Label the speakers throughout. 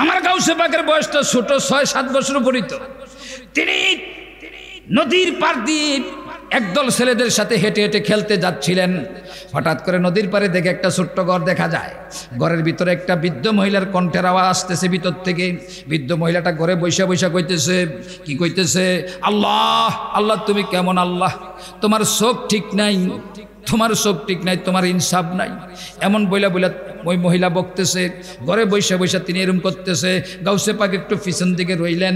Speaker 1: আমার গাউসে পাকের বয়সটা ছোট, 6-7 বছর পরিত। তিনি নদীর পার দিয়ে একদল ছেলেদের সাথে হেঁটে হেঁটে খেলতে যাচ্ছিলেন। হঠাৎ করে নদীর পাড়ে দেখে একটা ছোট্ট ঘর দেখা যায়। ঘরের ভিতরে একটা বৃদ্ধ মহিলার কণ্ঠের আওয়াজ আসতেছে ভিতর থেকে। বৃদ্ধ মহিলাটা ঘরে বৈশা বৈশা কইতেছে, কি কইতেছে? আল্লাহ আল্লাহ, তুমি কেমন আল্লাহ? তোমার চোখ ঠিক নাই, তোমার চোখ ঠিক নাই, তোমার ইনসাফ নাই, এমন বইলা বইলা ওই মহিলা বকতেছে। ঘরে বৈশা বৈশা তিনি এরম করতেছে। গাউসে পাক একটু পিছন দিকে রইলেন।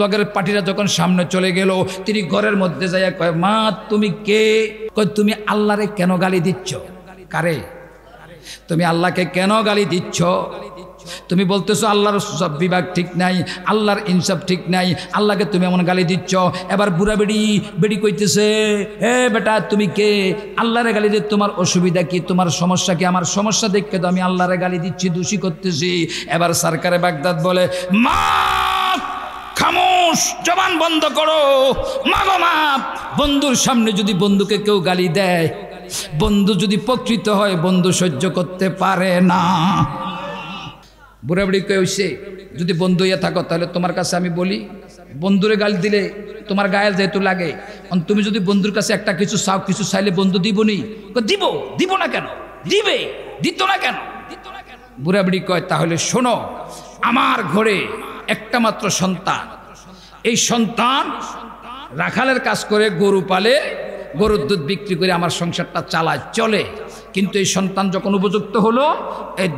Speaker 1: লগের পার্টিরা যখন সামনে চলে গেল, তিনি ঘরের মধ্যে যাইয়া কয়, মা তুমি কে? কয়, তুমি আল্লাহরে কেন গালি দিচ্ছ? কারে? তুমি আল্লাহকে কেন গালি দিচ্ছ? তুমি বলতেছো আল্লাহর সব বিভাগ ঠিক নাই, আল্লাহর ইনসাফ ঠিক নাই, আল্লাহকে তুমি এমন গালি দিচ্ছ। এবার বুড়া বেড়ি কইতেছে, হে বেটা তুমি কে? আল্লাহরে গালি দিয়ে তোমার অসুবিধা কি, তোমার সমস্যা কি? আমার সমস্যা দেখে তো আমি আল্লাহরে গালি দিচ্ছি, দোষী করতেছি। এবার সরকারে বাগদাদ বলে, মা খামোশ, জবান বন্ধ করো, মা গো মা। বন্ধুর সামনে যদি বন্ধুকে কেউ গালি দেয়, বন্ধু যদি প্রকৃত হয়, বন্ধু সহ্য করতে পারে না। বুড়া বুড়ি কইছে, যদি বন্ধু হইয়া থাকো তাহলে তোমার কাছে আমি বলি, বন্ধুরে গালি দিলে তোমার গায়ে যেহেতু লাগে, তুমি যদি বন্ধুর কাছে একটা কিছু চাও, কিছু চাইলে বন্ধু দিবনি? দিব। দিব না কেন? দিবে। দিত না কেন? বুড়া বুড়ি কয়, তাহলে শোনো, আমার ঘরে একটা মাত্র সন্তান, এই সন্তান রাখালের কাজ করে, গরু পালে, গরুর দুধ বিক্রি করে আমার সংসারটা চালায়, চলে। কিন্তু এই সন্তান যখন উপযুক্ত হলো, এই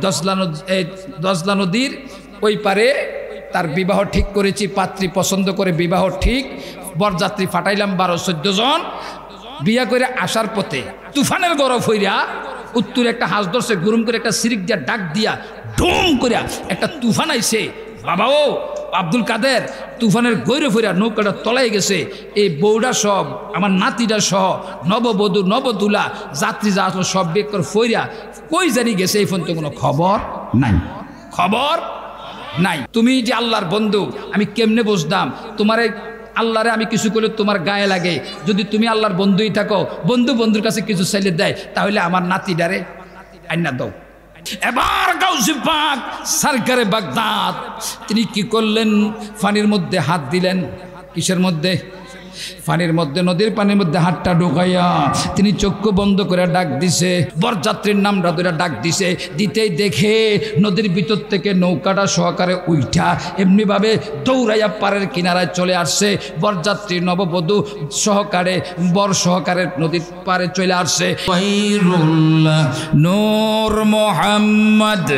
Speaker 1: দজলা নদীর ওই পারে তার বিবাহ ঠিক করেছি, পাত্রী পছন্দ করে বিবাহ ঠিক, বরযাত্রী ফাটাইলাম 12-14 জন। বিয়া করে আসার পথে তুফানের গরফ হইয়া উত্তরে একটা হাঁস ধরছে, গুরুম করে একটা সিরিক দিয়া ডাক দিয়া ঢুম করিয়া একটা তুফান আইছে। বাবা ও আব্দুল কাদের, তুফানের গৈরে ফিরা নৌকাটা তলায় গেছে। এই বউটা সব, আমার নাতিটা সহ, নববধূ নবদুলা যাত্রী যা আসলো সব বের করে ফইরা কই জানি গেছে, এই ফোন তো কোনো খবর নাই, খবর নাই। তুমি যে আল্লাহর বন্ধু, আমি কেমনে বুঝতাম? তোমার আল্লাহরে আমি কিছু করলে তোমার গায়ে লাগে। যদি তুমি আল্লাহর বন্ধুই থাকো, বন্ধুর কাছে কিছু চাইলে দেয়, তাহলে আমার নাতিটারে আইনা দাও। এবার গাউসে পাক সরকারে বাগদাদ তিনি কি করলেন? পানির মধ্যে হাত দিলেন। কিসের মধ্যে? পানির মধ্যে, নদীর পানির মধ্যে হাতটা ঢুকাইয়া তিনি চক্ষু বন্ধ করে ডাক দিছে, বরযাত্রীর নামটা ধরে ডাক দিছে। দিতেই দেখে নদীর ভিতর থেকে নৌকাটা সহকারে উইঠা এমনিভাবে দৌড়াইয়া পাড়ের কিনারায় চলে আসছে। বরযাত্রী নববধূ সহকারে, বর সহকারে নদীর পাড়ে চলে আসছে। নূর মোহাম্মদ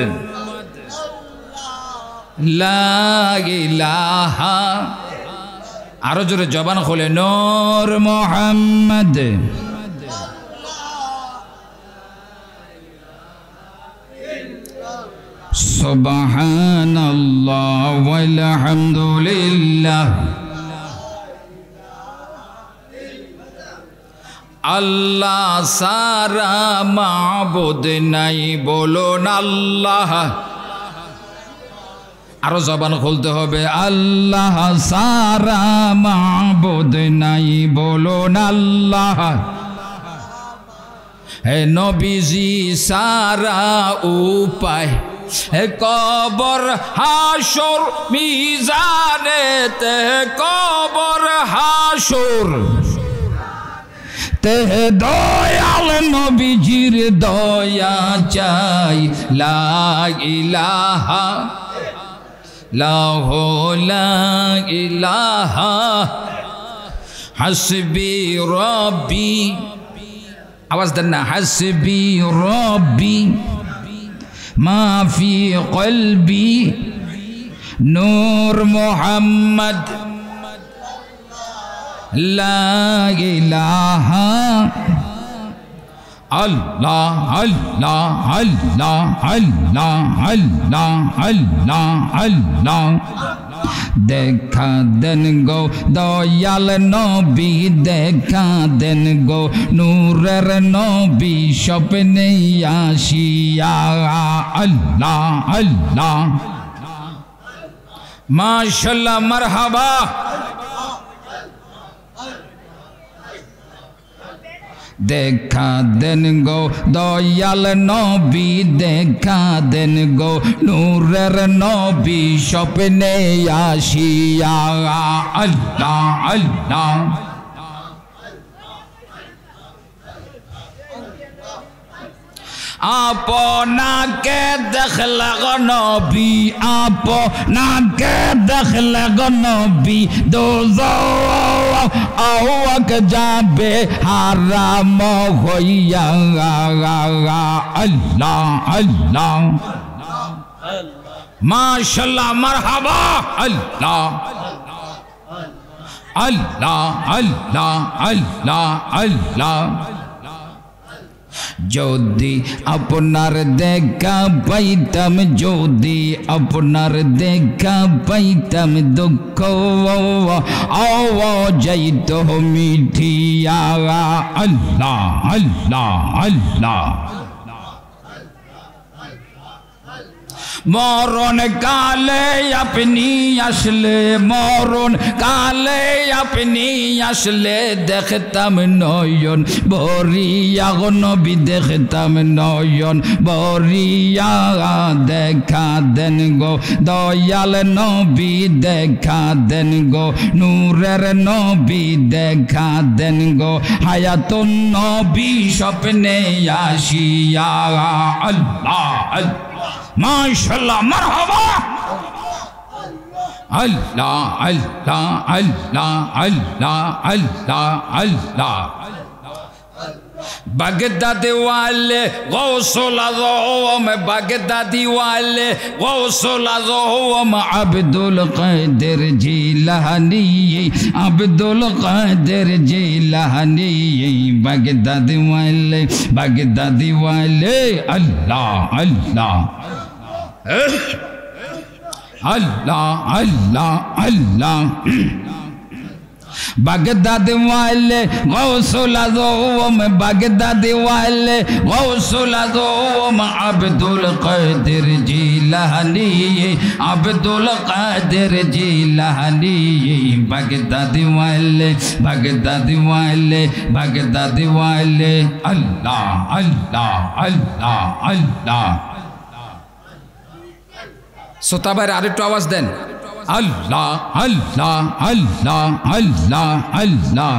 Speaker 1: লা ইলাহা, আরো জোরে জবান খুলে, নূর মোহাম্মদ। সুবহানাল্লাহ ওয়াল হামদুলিল্লাহ। আল্লাহ সারা মাবুদ নাই, বলুন আল্লাহ। আরো জবান খুলতে হবে, আল্লাহ সারা মাবুদ নাই, বলুন আল্লাহ। হে নবীজি সারা উপায়, হে কবর হাসর মিজানেতে, কবর হাসর তে দয়াল নবীজির দয়া চাই। লা ইলাহা লা ইলাহা হাসবি রব্বি, আওয়াজ দেন না, হাসবি রব্বি মা ফি কলবি। নূর মোহাম্মদ লা ইলাহা আল্লাহ আল্লাহ আল্লাহ আল্লাহ আল্লাহ আল্লাহ আল্লাহ। দেখা দেন গো দয়াল নবী, দেখা দেন গো নূরের নবী, স্বপ্নে আসিয়া। আল্লাহ আল্লাহ মাশাআল্লাহ, মারহাবা। দেখা দেন গো দয়াল নবী দেখা দেন গো নূরের নবী স্বপ্নে আসিয়া আল্লাহ আল্লাহ আপনাকে দেখলে গো নবী আপনাকে দেখলে গো নবী দোজখ যাবে হারাম হইয়া আল্লাহ আল্লাহ মাশাআল্লাহ মারহাবা আল্লাহ আল্লাহ আল্লাহ আল্লাহ আল্লাহ যদি আপনার দেখা পাইতাম যদি আপনার দেখা পাইতাম দুঃখ যাইত মিঠিয়া আল্লাহ আল্লাহ আল্লাহ মরণ কালে আপনি আসলে মরণ কালে আপনি আসলে দেখতাম নয়ন বরিয়া গো নবী দেখতাম নয়ন বরিয়া দেখা দেন গো দয়াল নবী দেখা দেন গো নূরের নবী দেখা দেন গো হায়াতুন নবী স্বপ্নে আসিয়া আল্লাহ আল্লাহ মাশাআল্লাহ মারহাবা আল্লাহ আল্লাহ আল্লাহ আল্লাহ আল্লাহ আল্লাহ বাগদাদ ওয়ালে গৌসুল আযম বাগদাদ ওয়ালে গৌসুল আযম আব্দুল কাদের জিলানী আব্দুল কাদের জিলানী বাগদাদ ওয়ালে আল্লাহ আল্লাহ আল্লাহ আল্লাহ আল্লাহ বাগদাদ ওয়ালে গৌসুল আযম বাগদাদ ওয়ালে গৌসুল আযম আব্দুল কাদের জিলানী আব্দুল কাদের জিলানী বাগদাদ ওয়ালে বাগদাদ ওয়ালে আল্লাহ আল্লাহ আল্লাহ আল্লাহ শ্রোতাবার আরেকটু আওয়াজ দেন আল্লাহ আল্লাহ আল্লাহ আল্লাহ আল্লাহ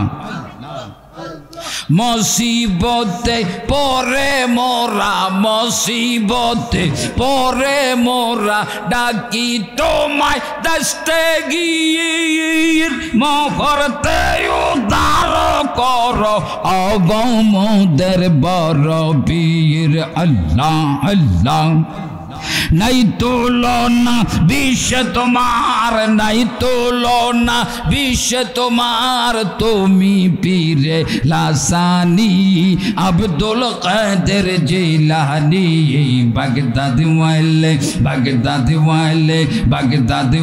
Speaker 1: মুসিবতে পরে মোরা মুসিবতে পরে মোরা ডাকি তোমায় দস্তগীর মহরতে উদ্ধার করো অগমদের বড় বীর আল্লাহ আল্লাহ নাই তুলনা বিশ্ব তোমার নাই তুলনা বিশ্ব তোমার তুমি পীরে লাসানি আব্দুল কাদের জিলানী বাগদাদ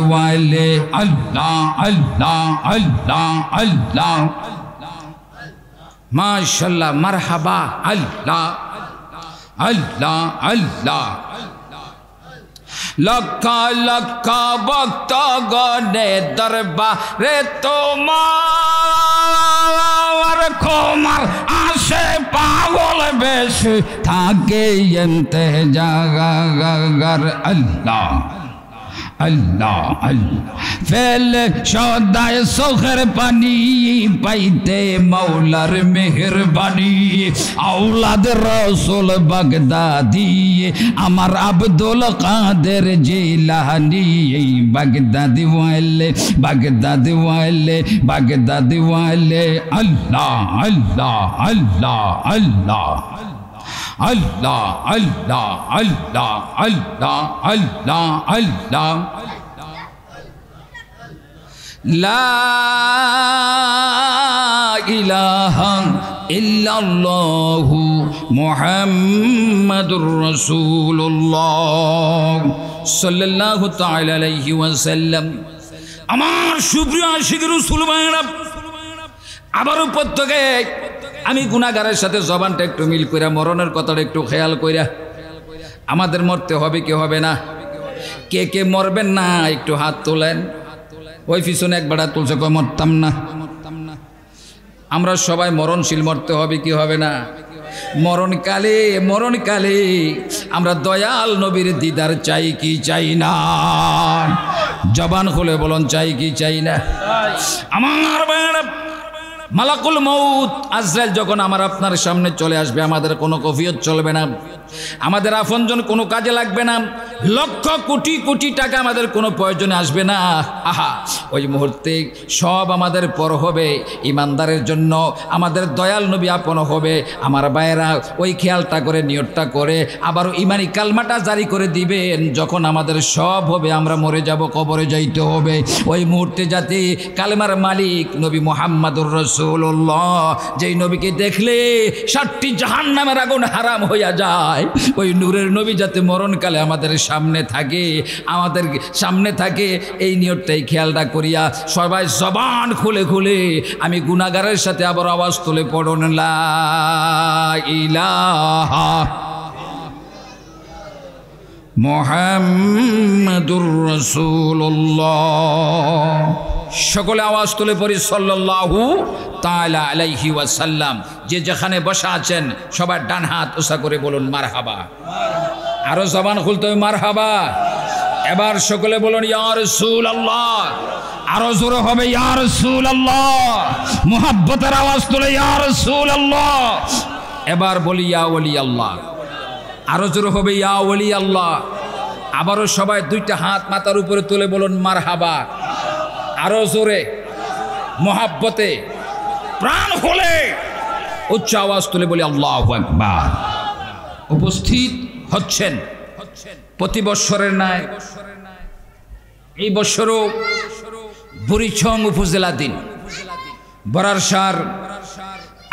Speaker 1: ওয়ালে আল্লাহ আল্লাহ আল্লাহ আল্লাহ মাশাআল্লাহ মারহাবা আল্লাহ আল্লাহ আল্লাহ লক্ষ লক্ষ ভক্ত গণে দরবারে তোমার ক্ষমার আসে পাগল বেশি থাকে ইন্তেজার আল্লাহ আল্লাহ আল্লাহ ফেলে সদায় চোখের পানি পাইতে মৌলার মেহেরবানি আওলাদ রসুল বাগদাদি আমার আব্দুল কাদের জিলানী বাগদাদি ওয়ালে আল্লাহ আল্লাহ আল্লাহ আল্লাহ আল্লাহ আল্লাহ আল্লাহ আল্লাহ আল্লাহ আল্লাহ লা ইলাহা ইল্লাল্লাহু মুহাম্মাদুর রাসূলুল্লাহ সাল্লাল্লাহু তাআলা আলাইহি ওয়াসাল্লাম। আমার সুপ্রিয় আশিক রাসূল ভাইরা, আবারও প্রত্যেকে আমি গুনাহগারের সাথে জবানটা একটু মিল কইরা মরণের কথাটা একটু খেয়াল কইরা, আমাদের মরতে হবে কি হবে না, কে কে মরবেন না একটু হাত তোলেন। ওই পিছনে একবার হাত তুলছে কই মরতাম না। আমরা সবাই মরণশীল, মরতে হবে কি হবে না? মরণকালে আমরা দয়াল নবীর দিদার চাই কি চাই না? জবান খুলে বলুন, চাই কি চাই না? আমার ভাইরা, মালাকুল মউত আজরাইল যখন আমার আপনার সামনে চলে আসবে, আমাদের কোনো কফিয়ত চলবে না, আমাদের আপনজন কোনো কাজে লাগবে না, লক্ষ কোটি কোটি টাকা আমাদের কোনো প্রয়োজনে আসবে না। আহা, ওই মুহূর্তে সব আমাদের পর হবে। ইমানদারের জন্য আমাদের দয়াল নবী আপন হবে। আমার ভাইয়েরা, ওই খেয়ালটা করে, নিয়তটা করে আবারও ইমানি কালমাটা জারি করে দিবেন। যখন আমাদের সব হবে, আমরা মরে যাব, কবরে যাইতে হবে, ওই মুহূর্তে যাতে কালেমার মালিক নবী মুহাম্মাদুর রাসূলুল্লাহ, যেই নবীকে দেখলে 7টি জাহান্নামের আগুন হারাম হইয়া যায়, ওই নূরের নবী যাতে মরণকালে আমাদের সামনে থাকে, এই নিয়তটাই খেয়ালটা করিয়া সবাই জবান খুলে খুলে আমি গুনাহগারের সাথে আবার আওয়াজ তুলে পড়ুন, লা ইলাহা মুহাম্মাদুর রাসূলুল্লাহ। সকলে আওয়াজ তুলে পড়ি সাল্লাল্লাহু তাআলা আলাইহি ওয়াসাল্লাম। যে যেখানে বসা আছেন সবার ডান হাত উঁচা করে বলুন মারহাবা। আরো জবান খুলতে হবে, মারহাবা। এবার সকলে বলুন ইয়া রাসূলুল্লাহ। আরো জোরে হবে ইয়া রাসূলুল্লাহ। মুহাব্বতের আওয়াজ তুলে ইয়া রাসূলুল্লাহ। এবার বলি ইয়া ওলি আল্লাহ। আরো জোরে হবে ইয়া ওলি আল্লাহ। আবারও সবাই দুইটা হাত মাথার উপরে তুলে বলুন মারহাবা। আরো জোরে, মোহাব্বতে, প্রাণ হলে উচ্চ আওয়াজ তুলে বলি আল্লাহু আকবার। উপস্থিত হচ্ছেন প্রতি বৎসরের ন্যায় এই বৎসরও বুড়িছং উপজেলা দিন বরারসার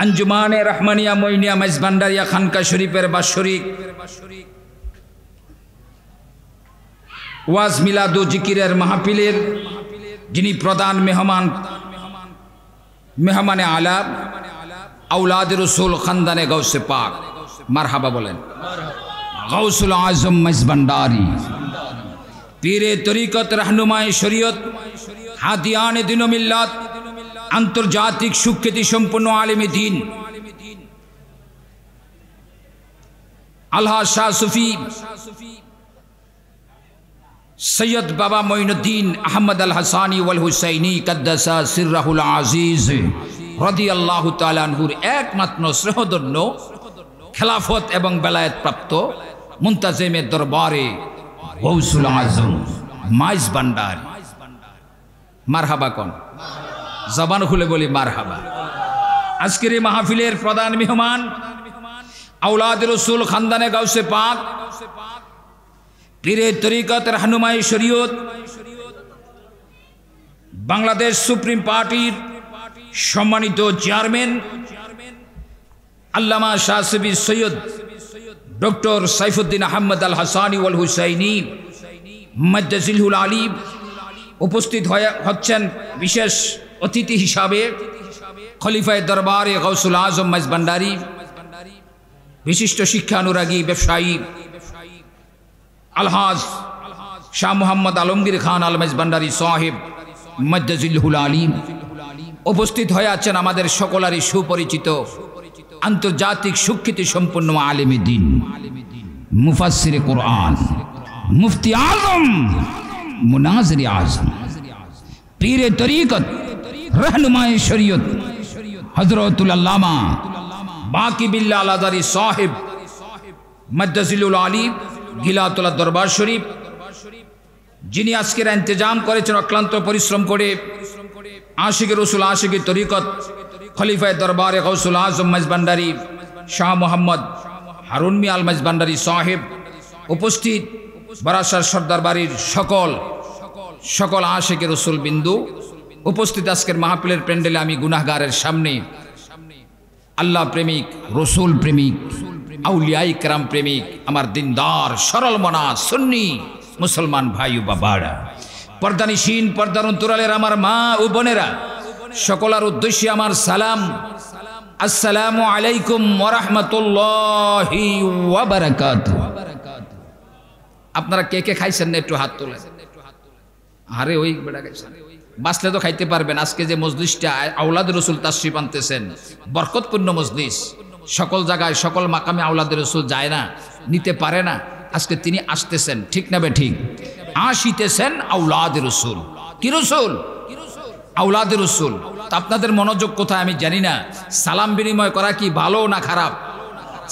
Speaker 1: আঞ্জুমানে রহমানিয়া মইনিয়া মেজবান্ডারিয়া খানকা শরীফের বাৎসরিক ওয়াজ মিলাদু জিকিরের মাহফিলের যিনি প্রধান মেহমানে আলা আউলাদ রসুল খানদানে গৌসে পাক, মারহাবা বলেন। গৌসুল আজম মেজবান্ডারি, পীরে তরিকত, रहनुमाए শরীয়ত, হাদিয়ানে দিন ও মিল্লাত, আন্তর্জাতিক সুখ্যাতি সম্পন্ন আলেমে দ্বীন, আলহাজ শাহ সুফি সৈয়দ বাবা মঈনুদ্দিন আহমদ আল হাসানি ওয়াল হুসাইনি কদ্দাসা সিররাহুল আজিজ রাদিয়াল্লাহু তাআলা আনহুর একমাত্র শ্রেহধন্য খেলাফত এবং বেলায়েত প্রাপ্ত মুনতাজিমের দরবারে গৌসুল আজম মেজবান্ডারি, মারহাবা কোন, জবান খুলে বলি মারহাবা। আজকের এই মাহফিলের প্রধান মেহমান আওলাদ রসুল খানদানে গাউসে পাক, পীরে তরিকত, रहनुमाए শরীয়ত, বাংলাদেশ সুপ্রিম পার্টির সম্মানিত চেয়ারম্যান আল্লামা শাহ সুফি সৈয়দ ডক্টর সাইফুদ্দিন আহমদ আল হাসানি ওয়াল হুসাইনি মাজ্জাজিলহুল আলিম। উপস্থিত হচ্ছেন বিশেষ অতিথি হিসাবে খলিফায়ে দরবারে গৌসুল আজম মেজবান্ডারি, বিশিষ্ট শিক্ষানুরাগী ব্যবসায়ী আলহাজ শাহ মোহাম্মদ আলমগীর খান আল মেজবান্ডারি সাহেব মাজ্জাজিলহুল আলিম। উপস্থিত হয়ে আছেন আমাদের সকলেরই সুপরিচিত আন্তর্জাতিক সুখ্যাতি সম্পন্ন আলেমে দ্বীন, মুফাসসিরে কুরআন, মুফতি আজম, মুনাজির আজম, পীরে তরিকত, रहनुमाए শরীয়ত হযরতুল আল্লামা বাকি বিল্লাহ আল আযহারি সাহেব মাজ্জাজিলুল আলিম গিলাতুল্লাহ দরবার শরীফ, যিনি আজকের ইন্তজাম করেছেন অক্লান্ত পরিশ্রম করে আশিক রসুল আশিক তরিকত খলিফায়ে দরবারে গৌসুল আজম মেজবান্ডারি শাহ মোহাম্মদ হারুন মিয়া আল মেজবান্ডারি সাহেব। উপস্থিত বারাসার সর্দার বাড়ির সকল আশিক রসুল বিন্দু উপস্থিত আজকের মাহফিলের প্যান্ডেলে আমি গুনাহগারের সামনে আল্লাহ প্রেমিক, রসুল প্রেমিক, আউলিয়ায়ে কেরাম প্রেমিক, আমার দিনদার সরল মনা সুন্নি মুসলমান ভাই ও বাবারা, পর্দানিশীন, পর্দার অন্তরালের আমার মা ও বোনেরা, সকলের উদ্দেশ্যে আমার সালাম, আসসালামু আলাইকুম ওয়া রাহমাতুল্লাহি ওয়া বারাকাতুহু। আপনারা কে কে খাইছেন না একটু হাত তোলেন। আরে ওই বেড়া গেছে, বাঁচলে তো খাইতে পারবেন। আজকে যে মজলিসটা আওলাদের রসুল তাশরিফ আনতেছেন, বরকতপূর্ণ মজলিস, সকল জায়গায় সকল মাকামে আওলাদের রসুল যায় না, নিতে পারে না। আজকে তিনি আসতেছেন, ঠিক না বে ঠিক? আসিতেছেন আওলাদের রসুল। কি রসুল? আওলাদের রসুল। তা আপনাদের মনোযোগ কোথায় আমি জানি না। সালাম বিনিময় করা কি ভালো না খারাপ?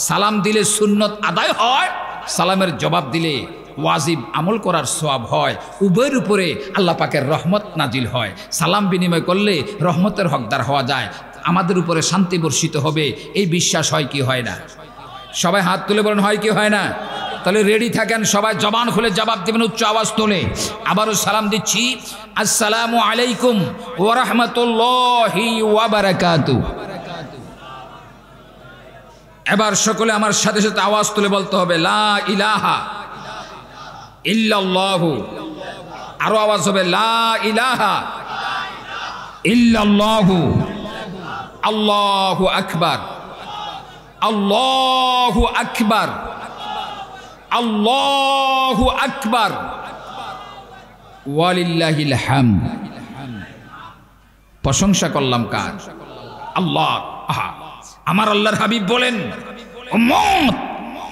Speaker 1: সালাম দিলে সুন্নত আদায় হয়, সালামের জবাব দিলে ওয়াজিব আমল করার সওয়াব হয়। উভয়ের উপরে আল্লাহ পাকের রহমত নাজিল হয়। সালাম বিনিময় করলে রহমতের হকদার হওয়া যায়, আমাদের উপরে শান্তি বর্ষিত হবে, এই বিশ্বাস হয় কি হয় না? সবাই হাত তুলে বলেন হয় কি হয় না? তাহলে রেডি থাকেন, সবাই জবান খুলে জবাব দেবেন উচ্চ আওয়াজ তোলে। আবারও সালাম দিচ্ছি, আসসালামু আলাইকুম ওয়া রাহমাতুল্লাহি ওয়া বারাকাতুহু। এবার সকলে আমার সাথে সাথে আওয়াজ তুলে বলতে হবে লা ইলাহা ইল্লাল্লাহু। আরো আওয়াজ হবে লা ইলাহা ইল্লাল্লাহু। আল্লাহু আকবার, আল্লাহু আকবার, আল্লাহু আকবার, ওয়ালিল্লাহিল হামদ। প্রশংসা করলাম কার? আল্লাহ। আহা, আমার আল্লাহর হাবিব বলেন, উম্মত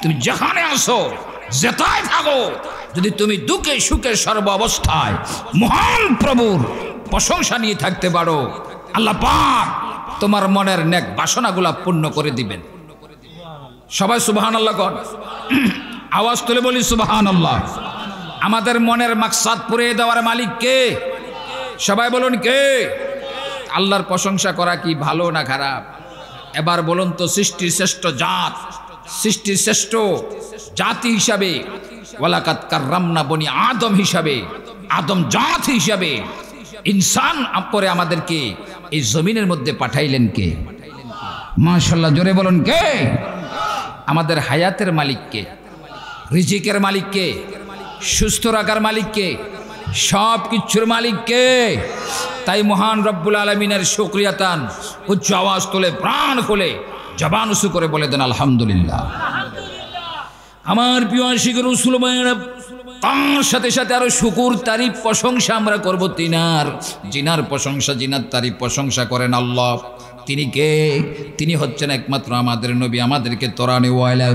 Speaker 1: তুমি যেখানে আসো, যেথায় থাকো, যদি তুমি দুঃখে সুখে সর্ব অবস্থায় মহান প্রভুর প্রশংসা নিয়ে থাকতে পারো, আল্লাহ পাক তোমার মনের নেক বাসনাগুলা পূর্ণ করে দিবেন। সবাই সুবহানাল্লাহ কোন, আওয়াজ তুলে বলি সুবহানাল্লাহ। আমাদের মনের মাকসাদ পুরিয়ে দেওয়ার মালিক কে? সবাই বলুন কে? আল্লাহর প্রশংসা করা কি ভালো না খারাপ? এবার বলুন তো, সৃষ্টির শ্রেষ্ঠ জাত, সৃষ্টির শ্রেষ্ঠ জাতি হিসাবে, ওয়ালাকাদ কাররামনা বনি আদম হিসাবে, আদম জাত হিসাবে ইনসান করে আমাদেরকে এই জমিনের মধ্যে পাঠাইলেন কে? মাশাআল্লাহ, জোরে বলুন কে? আমাদের হায়াতের মালিক কে? রিজিকের মালিক কে? সুস্থ রাখার মালিক কে? সব কিছুর মালিক কে? তাই মহান রব্বুল আলামিনের শুকরিয়া তান উচ্চ আওয়াজ তোলে, প্রাণ খুলে, জবান উঁচু করে বলে দেন আলহামদুলিল্লাহ। আমার প্রিয় আশিক রাসূল ভাইরা, তার সাথে সাথে আরো শুকুর তারিফ প্রশংসা আমরা করব তিনার। জিনার প্রশংসা, জিনার তারিফ প্রশংসা করেন আল্লাহ। তিনি কে? তিনি হচ্ছেন একমাত্র আমাদের নবী, আমাদেরকে তরানে ওয়ালা,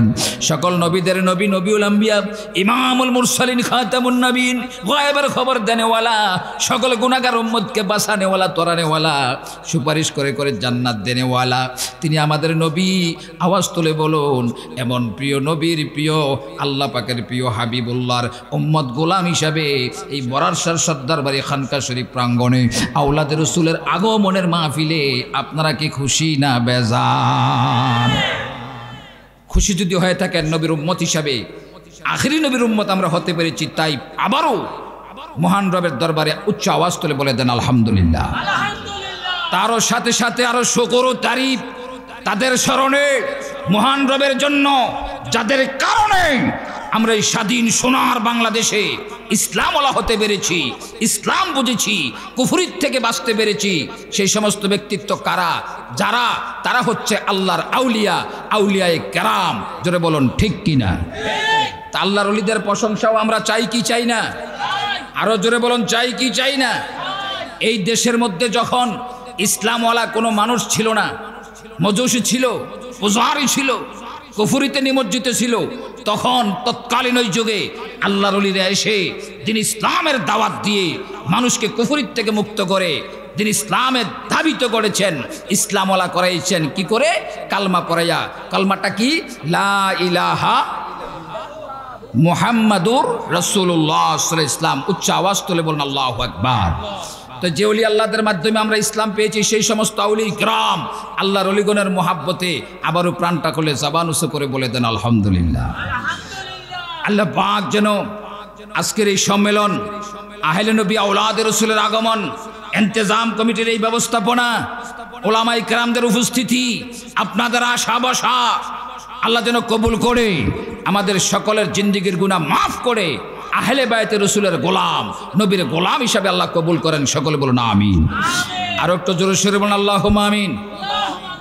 Speaker 1: সকল নবীদের নবী, নবিউল আম্বিয়া, ইমামুল মুরসালিন, খাতামুন নবীন, গায়েবের খবর দেনেওয়ালা, সকল গুনাহগার উম্মতকে বাঁচানেওয়ালা, তরানেওয়ালা, সুপারিশ করে করে জান্নাত দেনেওয়ালা। তিনি আমাদের নবী। আওয়াজ তুলে বলুন, এমন প্রিয় নবীর প্রিয়, আল্লাহ পাকের প্রিয় হাবিবুল্লাহর উম্মত গোলাম হিসাবে এই বরারসার সর্দার বাড়ি খানকা শরীফ প্রাঙ্গণে আওলাদের রাসূলের আগমনের মাহফিলে আপনারা কি খুশি না বেজার? খুশি যদি হয়ে থাকেন নবীর উম্মত হিসাবে, আখেরি নবীর উম্মত আমরা হতে পেরেছি, তাই আবারও মহান রবের দরবারে উচ্চ আওয়াজ তুলে বলে দেন আলহামদুলিল্লাহ। তারও সাথে সাথে আরো শুকর ও তারিফ তাদের স্মরণে, মহান রবের জন্য যাদের কারণে আমরা এই স্বাধীন সোনার বাংলাদেশে ইসলামওয়ালা হতে পেরেছি, ইসলাম বুঝেছি, কুফরির থেকে বাঁচতে পেরেছি। সেই সমস্ত ব্যক্তিত্ব কারা? যারা, তারা হচ্ছে আল্লাহর আউলিয়া, আউলিয়ায়ে কেরাম। জোরে বলুন ঠিক কিনা? তা আল্লাহর ওলিদের প্রশংসাও আমরা চাই কি চাই না? আরো জোরে বলুন, চাই কি চাই না? এই দেশের মধ্যে যখন ইসলামওয়ালা কোনো মানুষ ছিল না, মজুসি ছিল, পুজারি ছিল, কুফরিতে নিমজ্জিত ছিল, তখন তৎকালীন ওই যুগে আল্লাহর ওলিরা এসে দিন ইসলামের দাওয়াত দিয়ে মানুষকে কুফরির থেকে মুক্ত করে দিন ইসলামের ধাবিত করেছেন, ইসলামওয়ালা করাইছেন। কি করে? কালমা পড়াইয়া। কালমাটা কি? লা ইলাহা মুহাম্মাদুর রাসূলুল্লাহ সাল্লাল্লাহু আলাইহি ওয়াসাল্লাম। উচ্চ আওয়াজ তুলে বলুন আল্লাহু আকবার। তো যে ওলি আল্লাহদের মাধ্যমে আমরা ইসলাম পেয়েছি, সেই সমস্ত আউলি কিরাম আল্লাহর ওলিগণের মহাব্বতে আবারও প্রাণটা খুলে জবান উঁচু করে বলে দেন আলহামদুলিল্লাহ। আল্লাহ পাক যেন আজকের এই সম্মেলন, আহলে নবী আওলাদের রাসূলের আগমন, ইন্তেজাম কমিটির এই ব্যবস্থাপনা, ওলামায়ে কেরামদের উপস্থিতি, আপনাদের আশা বসা আল্লাহ যেন কবুল করে আমাদের সকলের জিন্দেগির গুনাহ মাফ করে আহলে বায়তে রাসূলের গোলাম, নবীর গোলাম হিসাবে আল্লাহ কবুল করেন। সকলে বলুন আমিন। আর একটু জোরে সরে বলুন আল্লাহুম্মা আমিন।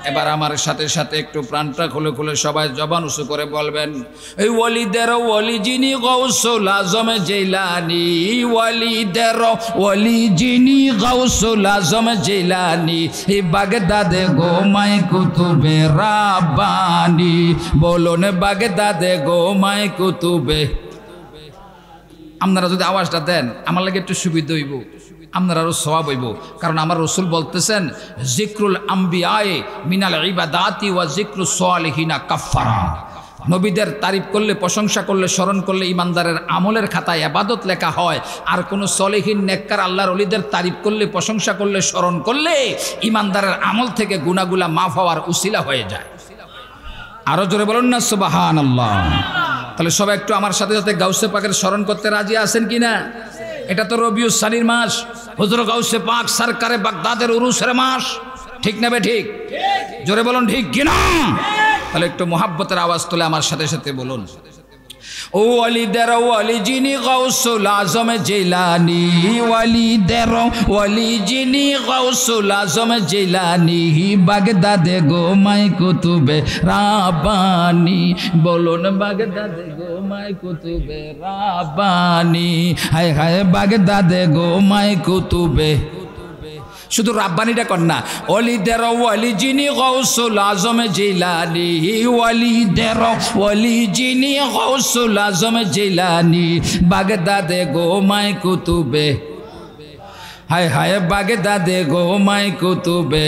Speaker 1: এবার আমার সাথে সাথে একটু প্রাণটা খুলে খুলে সবাই জবান উঁচু করে বলবেন, এই ওয়ালিদের ওয়ালি যিনি গাউসুল আজম জিলানী, ওয়ালিদের ওয়ালি যিনি গাউসুল আজম জিলানী, এই বাগদাদে গোমাই কুতুবে রাব্বানি। বলুন বাগদাদে গোমাই কুতুবে। আপনারা যদি আওয়াজটা দেন আমার লাগে একটু সুবিধা হইব, আপনার আরো সওয়াব হইব। কারণ আমার রসুল বলতেছেন, জিক্রুল আম্বিয়ায়ে মিনাল ইবাদাতি ওয়া জিক্রুস সালিহিনা কাফারা। নবীদের তারিফ করলে, প্রশংসা করলে, স্মরণ করলে ইমানদারের আমলের খাতায় ইবাদত লেখা হয়। আর কোনো সলিহিন নেককার আল্লাহর ওলিদের তারিফ করলে, প্রশংসা করলে, স্মরণ করলে ইমানদারের আমল থেকে গুনাহগুলা মাফ হওয়ার উসিলা হয়ে যায়। আরো জোরে বলুন না সুবহানাল্লাহ। তাহলে সবাই একটু আমার সাথে সাথে গাউসে পাকের স্মরণ করতে রাজি আছেন কিনা? এটা তো রবিউল সানির মাস, হুজুর গাউসে পাক সরকারে বাগদাদের উরুসের মাস, ঠিক না বে ঠিক? জোরে বলুন ঠিক কিনা? তাহলে একটু মোহাব্বতের আওয়াজ তুলে আমার সাথে সাথে বলুন, ও ওয়ালিদের ওয়ালি যিনি গাউসুল আজম জিলানী, ওয়ালিদের ওয়ালি যিনি গাউসুল আজম জিলানী, বাগদাদে গোমাই কুতুবে রাব্বানি। বলুন বাগদাদে গোমাই কুতুবে রাব্বানি। হায় হায় বাগদাদে গোমাই কুতুবে। শুধু রাব্বানিটা কর না, ওয়ালিদের ওয়ালি যিনি গাউসুল আজম জিলানী, ওয়ালিদের ওয়ালি যিনি গাউসুল আজম জিলানী, বাগদাদে গোমাই কুতুবে। হায় হায় বাগদাদে গোমাই কুতুবে।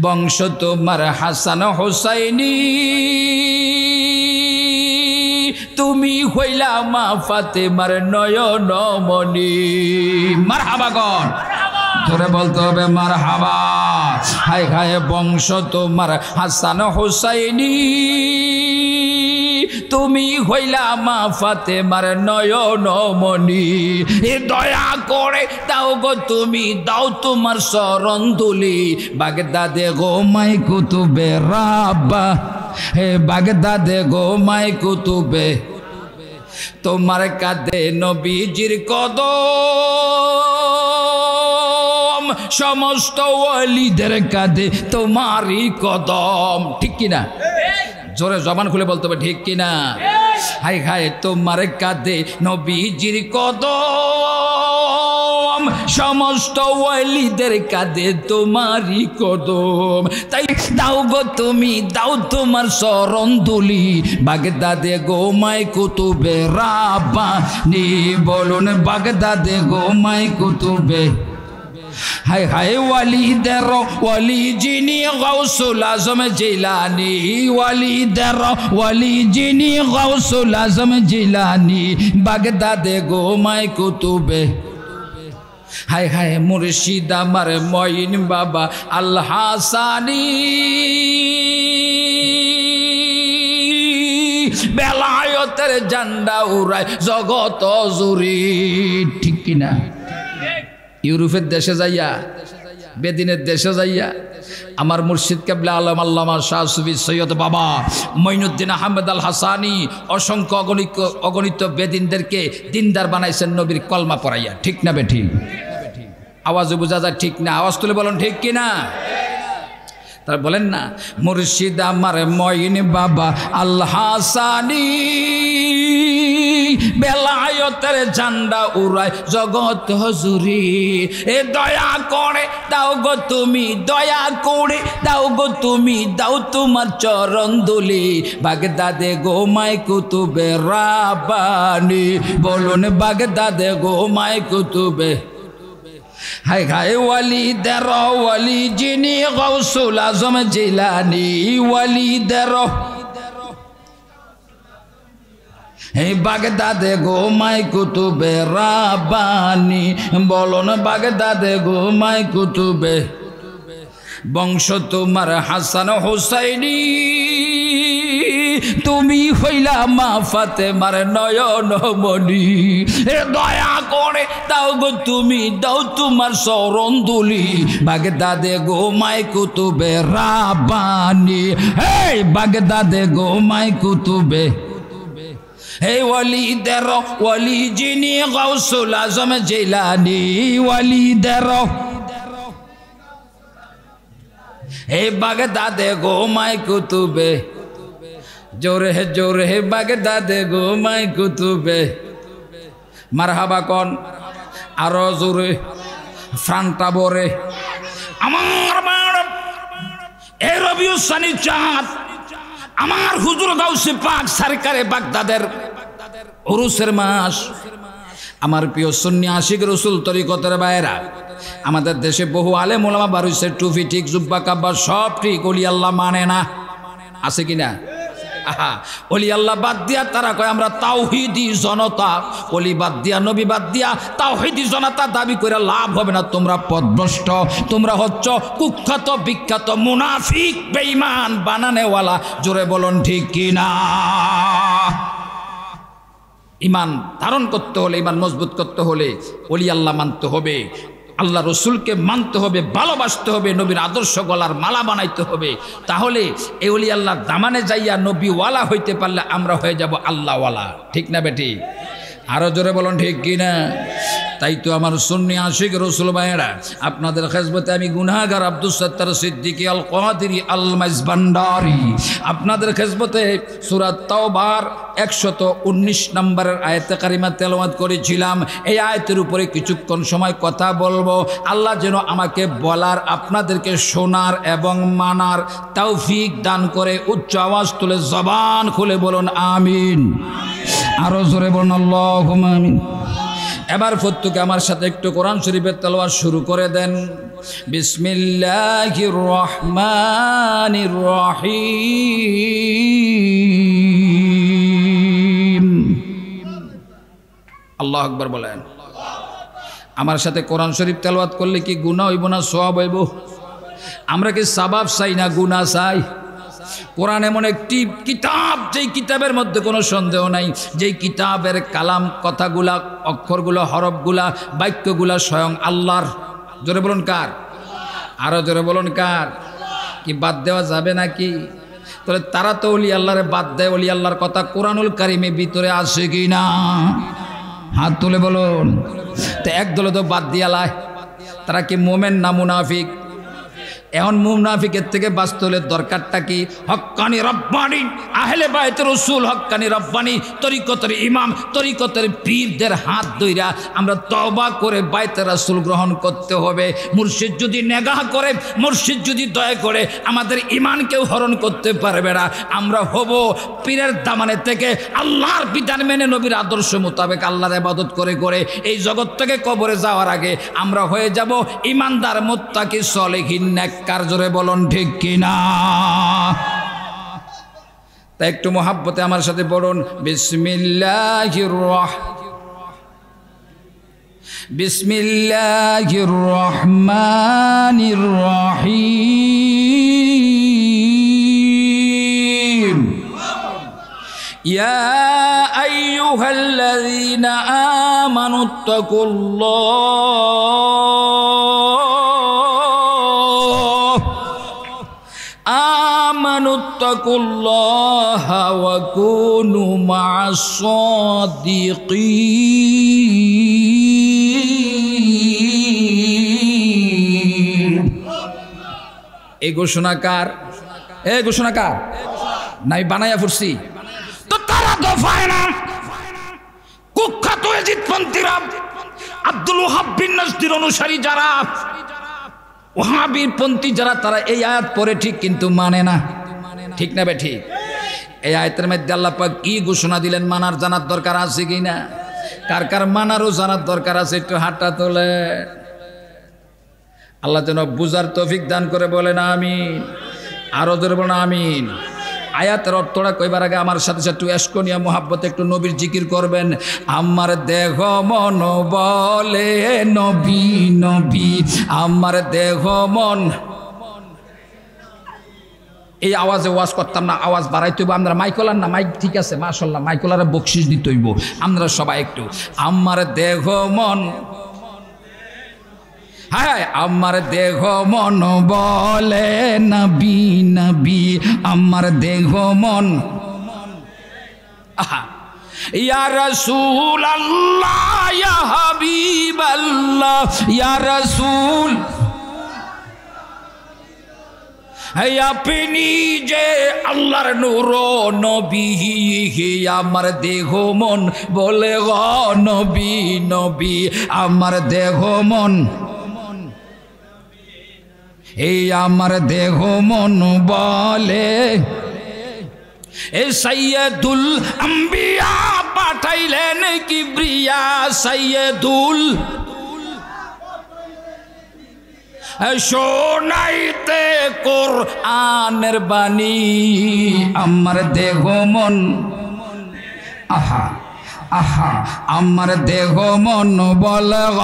Speaker 1: বংশ তোমার হাসান হোসাইনি, তুমি হইলা মা ফাতেমার নয়নমণি। মারহাবা গণ, ধরে বলতে হবে মারহাবা। হায় হায় বংশ তোমার হাসান হোসাইনি, তুমি হইলা মা ফাতেমার নয়নমণি। এ দয়া করে দাও গো তুমি, দাও তোমার শরণ দুলি, বাগদাদে গোমাই কুতুবে রাব্বা। হে বাগদাদে গোমাই কুতুবে। তোমার কাঁধে নবীজির কদম, সমস্ত ওয়ালিদের কাঁধে তোমারই কদম, ঠিক কিনা? জোরে জবান খুলে বলতে হবে ঠিক কিনা? হায় হায় তোমার কাঁধে নবীজির কদম, সমস্ত ওয়ালিদের কাঁধে তোমারই কদম। তাই দাও গো তুমি, দাও তোমার শরণ দুলি, বাগদাদে গোমাই কুতুবে রাব্বানি। বলুন বাগদাদে গোমাই কুতুবে। হায় হায় ওয়ালিদের ওয়ালি যিনি গাউসুল আজম জিলানী, ওয়ালিদের ওয়ালি যিনি গাউসুল আজম জিলানী, বাগদাদে গোমাই কুতুবে। হায় হায় মুর্শিদ আমার মঈন বাবা আল হাসানী, বেলায়েতের ঝান্ডা উড়ায় জগত জুড়ি, ঠিক কিনা? ইউরোপের দেশে যাইয়া, বেদিনের দেশে যাইয়া আমার মুর্শিদ কেবলা আলম আল্লামা শাহ সুফি সৈয়দ বাবা মঈনুদ্দিন আহমেদ আল হাসানী অসংখ্য অগণিত বেদিনদেরকে দিনদার বানাইছেন নবীর কলমা পড়াইয়া, ঠিক না বেঠিক? আওয়াজে বোঝা যায় ঠিক না? আওয়াজ তুলে বলুন ঠিক কিনা? তার বলেন না, মুর্শিদ আমার মঈন বাবা আল হাসানী, বেলায়েতের ঝান্ডা উড়ায় জগৎ হুজুরি। এ দয়া করে দাও গো তুমি, দয়া করে দাও গো তুমি, দাও তোমার চরণ দুলি, বাগদাদে গোমাই কুতুবে রাব্বানি। বলুন বাগদাদে গোমাই কুতুবে। হায় হায় ওয়ালিদের ওয়ালি যিনি গাউসুল আজম জিলানী, ওয়ালিদের হে বাগদাদে গোমাই কুতুবে রাব্বানি। বলুন বাগদাদে গোমাই কুতুবে। বংশ তোমার হাসান হোসাইনি, তুমি হইলা মা ফাতেমার নয়নমণি। এ দয়া করে দাও গো তুমি, দাও তোমার শরণ দুলি, বাগদাদে গোমাই কুতুবে রাব্বানি। হে বাগদাদে গোমাই কুতুবে। হে ওয়ালিদের ওয়ালি যিনি গাউসুল আজম জিলানী, ওয়ালিদের হে বাগদাদে গোমায় কুতুবে, জোরে জোরে বাগদাদে গোমায় কুতুবে। মারহাবা কন আরো জোরে, ফ্রান্টা বরে। আমার এ রবিউল সানি চাঁদ, আমার হুজুর গাউসে পাক সরকারে বাগদাদের উরুসের মাস। আমার প্রিয় সুন্নি আশিক রসুল তরিকতের বাইরা, আমাদের দেশে বহু আলেম ওলামা বারুসের টুপি ঠিক, জুব্বা কাব্বা সব ঠিক, ওলি আল্লাহ মানে না, আছে কিনা? আহা, ওলি আল্লাহ বাদ দিয়া তারা কয় আমরা তাওহীদি জনতা। ওলি বাদ দিয়া, নবী বাদ দিয়া তাওহীদি জনতা দাবি করে লাভ হবে না। তোমরা পথভ্রষ্ট, তোমরা হচ্ছ কুখ্যাত বিখ্যাত মুনাফিক বেঈমান বানানেওয়ালা। জোরে বলুন ঠিক কিনা? ইমান ধারণ করতে হলে, ইমান মজবুত করতে হলে ওলি আল্লাহ মানতে হবে, আল্লাহ রসুলকে মানতে হবে, ভালোবাসতে হবে, নবীর আদর্শ গলার মালা বানাইতে হবে। তাহলে এই ওলি আল্লাহর দামানে যাইয়া নবীওয়ালা হইতে পারলে আমরা হয়ে যাব আল্লাহওয়ালা। ঠিক না বেটি? আরো জোরে বলুন ঠিক কিনা? তাই তো আমার সুন্নি আশিক রসুল ভাইয়েরা, আপনাদের খেজমতে আমি গুনাহগার আব্দুল সত্তার সিদ্দিকী আল কাদিরি আল মাইজভান্ডারি আপনাদের খেজমতে সূরা তাওবার 119 নম্বরের আয়াতে কারিমা তেলাওয়াত করেছিলাম। এই আয়াতের উপরে কিছুক্ষণ সময় কথা বলবো। আল্লাহ যেন আমাকে বলার, আপনাদেরকে শোনার এবং মানার তৌফিক দান করে। উচ্চ আওয়াজ তুলে জবান খুলে বলুন আমিন। আরো জোরে বলুন আল্লাহুম্মা আমিন। এবার ফতুকে আমার সাথে একটু কোরআন শরীফের তেলাওয়াত শুরু করে দেন। বিসমিল্লাহির রহমানির রহিম। আল্লাহু আকবার বলেন। আমার সাথে কোরআন শরীফ তেলাওয়াত করলে কি গুনাহ হইব না সওয়াব হইব? আমরা কি সওয়াব চাই না গুনাহ চাই? কোরআন এমন একটি কিতাব, যেই কিতাবের মধ্যে কোনো সন্দেহ নাই, যেই কিতাবের কালাম, কথাগুলা, অক্ষরগুলো, হরফগুলা, বাক্যগুলা স্বয়ং আল্লাহর। জোরে বলুন কার? আরো জোরে বলুন কার? কি বাদ দেওয়া যাবে নাকি? তাহলে তারা তো ওলি আল্লাহরে বাদ দেয়। ওলি আল্লাহর কথা কোরআনুল কারিমে ভিতরে আছে কি না? হাত তুলে বলুন। তো একদলে তো বাদ দিয়ালায়, তারা কি মোমেন না মুনাফিক? এখন মুনাফিকের থেকে বাঁচতে হলে দরকারটা কি? হক্কানি রব্বানি আহলে বাইত রাসূল, হক্কানি রব্বানি তরিকতের ইমাম, তরিকতের পীরদের হাত ধইরা আমরা তওবা করে বাইত রাসূল গ্রহণ করতে হবে। মুর্শিদ যদি নেগাহ করে, মুর্শিদ যদি দয়া করে, আমাদের ঈমানকেও হরণ করতে পারবে না। আমরা হব পীরের দামানে থেকে আল্লাহর বিধান মেনে, নবীর আদর্শ মোতাবেক আল্লাহর ইবাদত করে করে এই জগৎ থেকে কবরে যাওয়ার আগে আমরা হয়ে যাব ঈমানদার, মুত্তাকি, সলিহিন, নেককার। জোরে বলুন ঠিক কিনা? তাই একটু মোহাব্বতে আমার সাথে বলুন বিসমিল্লাহির রহমানির রহিম। ইয়া আইয়ুহাল্লাযীনা আমানুত্তাকুল্লাহা ওয়া কুনু মা'আস সাদিকিন। এই ঘোষণাকার, এই ঘোষণাকার নাই বানাইয়া ফুরছি তো তারা দফায় না। কুখ্যাত ইয়াজিদপন্থীরা, আব্দুল ওয়াহাব বিন নাজদির অনুসারী যারা, ওয়াহাবীর পন্থী যারা, তারা এই আয়াত পড়ে ঠিক কিন্তু মানে না। ঠিক না বে ঠিক? এই আয়াতের মধ্যে আল্লাহ পাক কি ঘোষণা দিলেন মানার জানার দরকার আছে কি না? কার কার মানারও জানার দরকার আছে? একটু হাতটা তোলে। আল্লাহ যেন বুঝার তৌফিক দান করে বলেন আমিন। আরো জোরে বলেন আমিন। আয়াতের অর্থটা কইবার আগে আমার সাথে সাথে একটু এসকনিয়া মোহাব্বতে একটু নবীর জিকির করবেন। আমার দেহ মন বলে নবী নবী, আমার দেহ মন। এই আওয়াজে ওয়াজ করতাম না, আওয়াজ বাড়াইতে হইব। আমরা মাইকলার না, মাইক ঠিক আছে মাশাআল্লাহ, মাইকলারে বকশিস দিতে হইব। আমরা সবাই একটু আমার দেহ মন, হ্যাঁ আমার দেহ মন বলে নবী নবী, আমার দেহ মন। আহা, ইয়া রাসূল আল্লাহ, ইয়া হাবিব আল্লাহ, ইয়া রাসূল আপনি যে আল্লাহর নূর নবী, আমার দেহ মন বলে গ নবী নবী, আমার দেহ মন, এই আমার দেহ মন বলে এ সাইয়্যিদুল আম্বিয়া পাঠাইলেন কিবরিয়া, সাইয়্যিদুল শোনাইতে কোরআনের বাণী, আমার দেহ মন, আহা আহা আমার দেহ মন বলে গ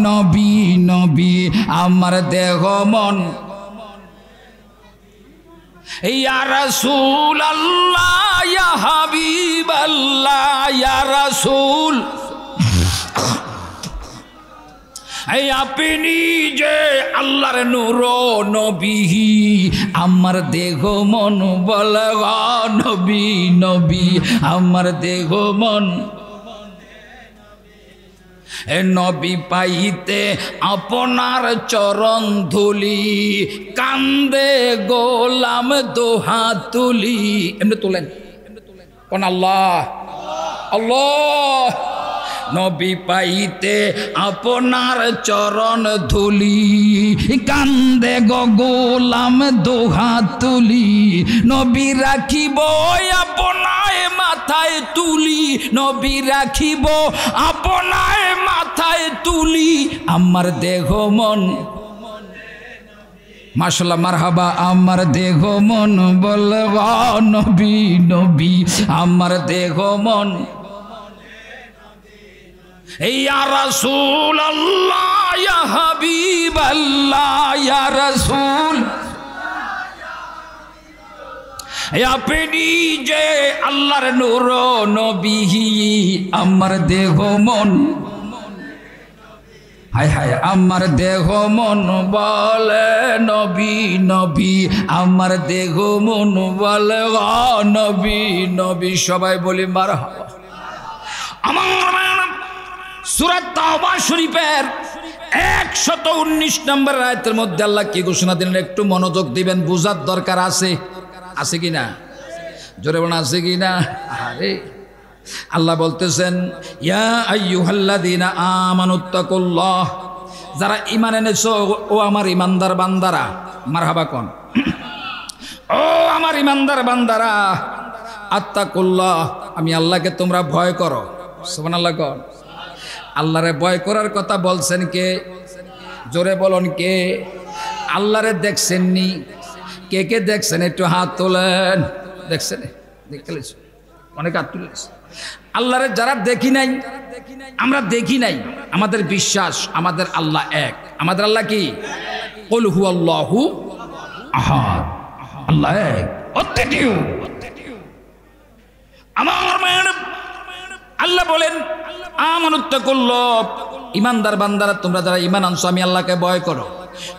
Speaker 1: নবী নবী, আমার দেহ মন ইয়া রাসূলুল্লাহ ইয়া হাবিবাল্লাহ ইয়া রাসূল, আপনি যে আল্লাহর নূর নবী, আমার দেহ মন বলে গ নবী নবী, আমার দেহ মন নবী পাইতে আপনার চরণ ধুলি, কান্দে গোলাম দোহাত তুলি। এমনি তোলেন কোন আল্লাহ আল্লাহ, নবী পাইতে আপনার চরণ ধুলি, কান্দে গো গোলাম দোহাত তুলি, নবী রাখিব আপনায় মাথায় তুলি, নবী রাখিব আপনায় মাথায় তুলি, আমার দেহ মন, মাশাআল্লাহ মারহাবা, আমার দেহ মন বলব নবী নবী, আমার দেহ মন ইয়া রাসূলুল্লাহ ইয়া হাবিবাল্লাহ ইয়া রাসূল, আপনি যে আল্লাহর নূর নবী, আমার দেহ মন, হায় হায় আমার দেহ মন বলে নবী নবী, আমার দেহ মন বলে নবী নবী। সবাই বলি মারহাবা। আমার সূরা তাওবা শরীফের 119 নম্বর আয়াতের মধ্যে আল্লাহ কি ঘোষণা দিলেন একটু মনোযোগ দিবেন, বুঝার দরকার আছে, আছে কিনা জোরে বলেন আছে কিনা। আরে আল্লাহ বলতেছেন ইয়া আইয়ুহাল্লাযীনা আমানুত্তাকুল্লাহ, যারা ঈমান এনেছো ও আমার ঈমানদার বান্দারা, মারহাবা কোন, ও আমার ঈমানদার বান্দারা, আত্তাকুল্লাহ, আমি আল্লাহকে তোমরা ভয় করো। সুবহানাল্লাহ কোন। আল্লাহরে ভয় করার কথা বলছেন কে? জোরে বলুন কে? আল্লাহরে দেখছেননি? কে কে দেখছেন একটু হাত তোলেন। দেখছেন? দেখলেন? অনেক হাত তুলেছে। আল্লাহরে যারা দেখি নাই, আমরা দেখি নাই, আমাদের বিশ্বাস আমাদের আল্লাহ এক। আমাদের আল্লাহ কি? কুল হুয়াল্লাহু আহাদ, আল্লাহ এক, অদ্বিতীয়। আমার মায়ের আল্লাহ বলেন আমানুত্তাকুল্লাহ, ঈমানদার বান্দারা তোমরা যারা ঈমান আনছো আমি আল্লাহকে ভয় করো।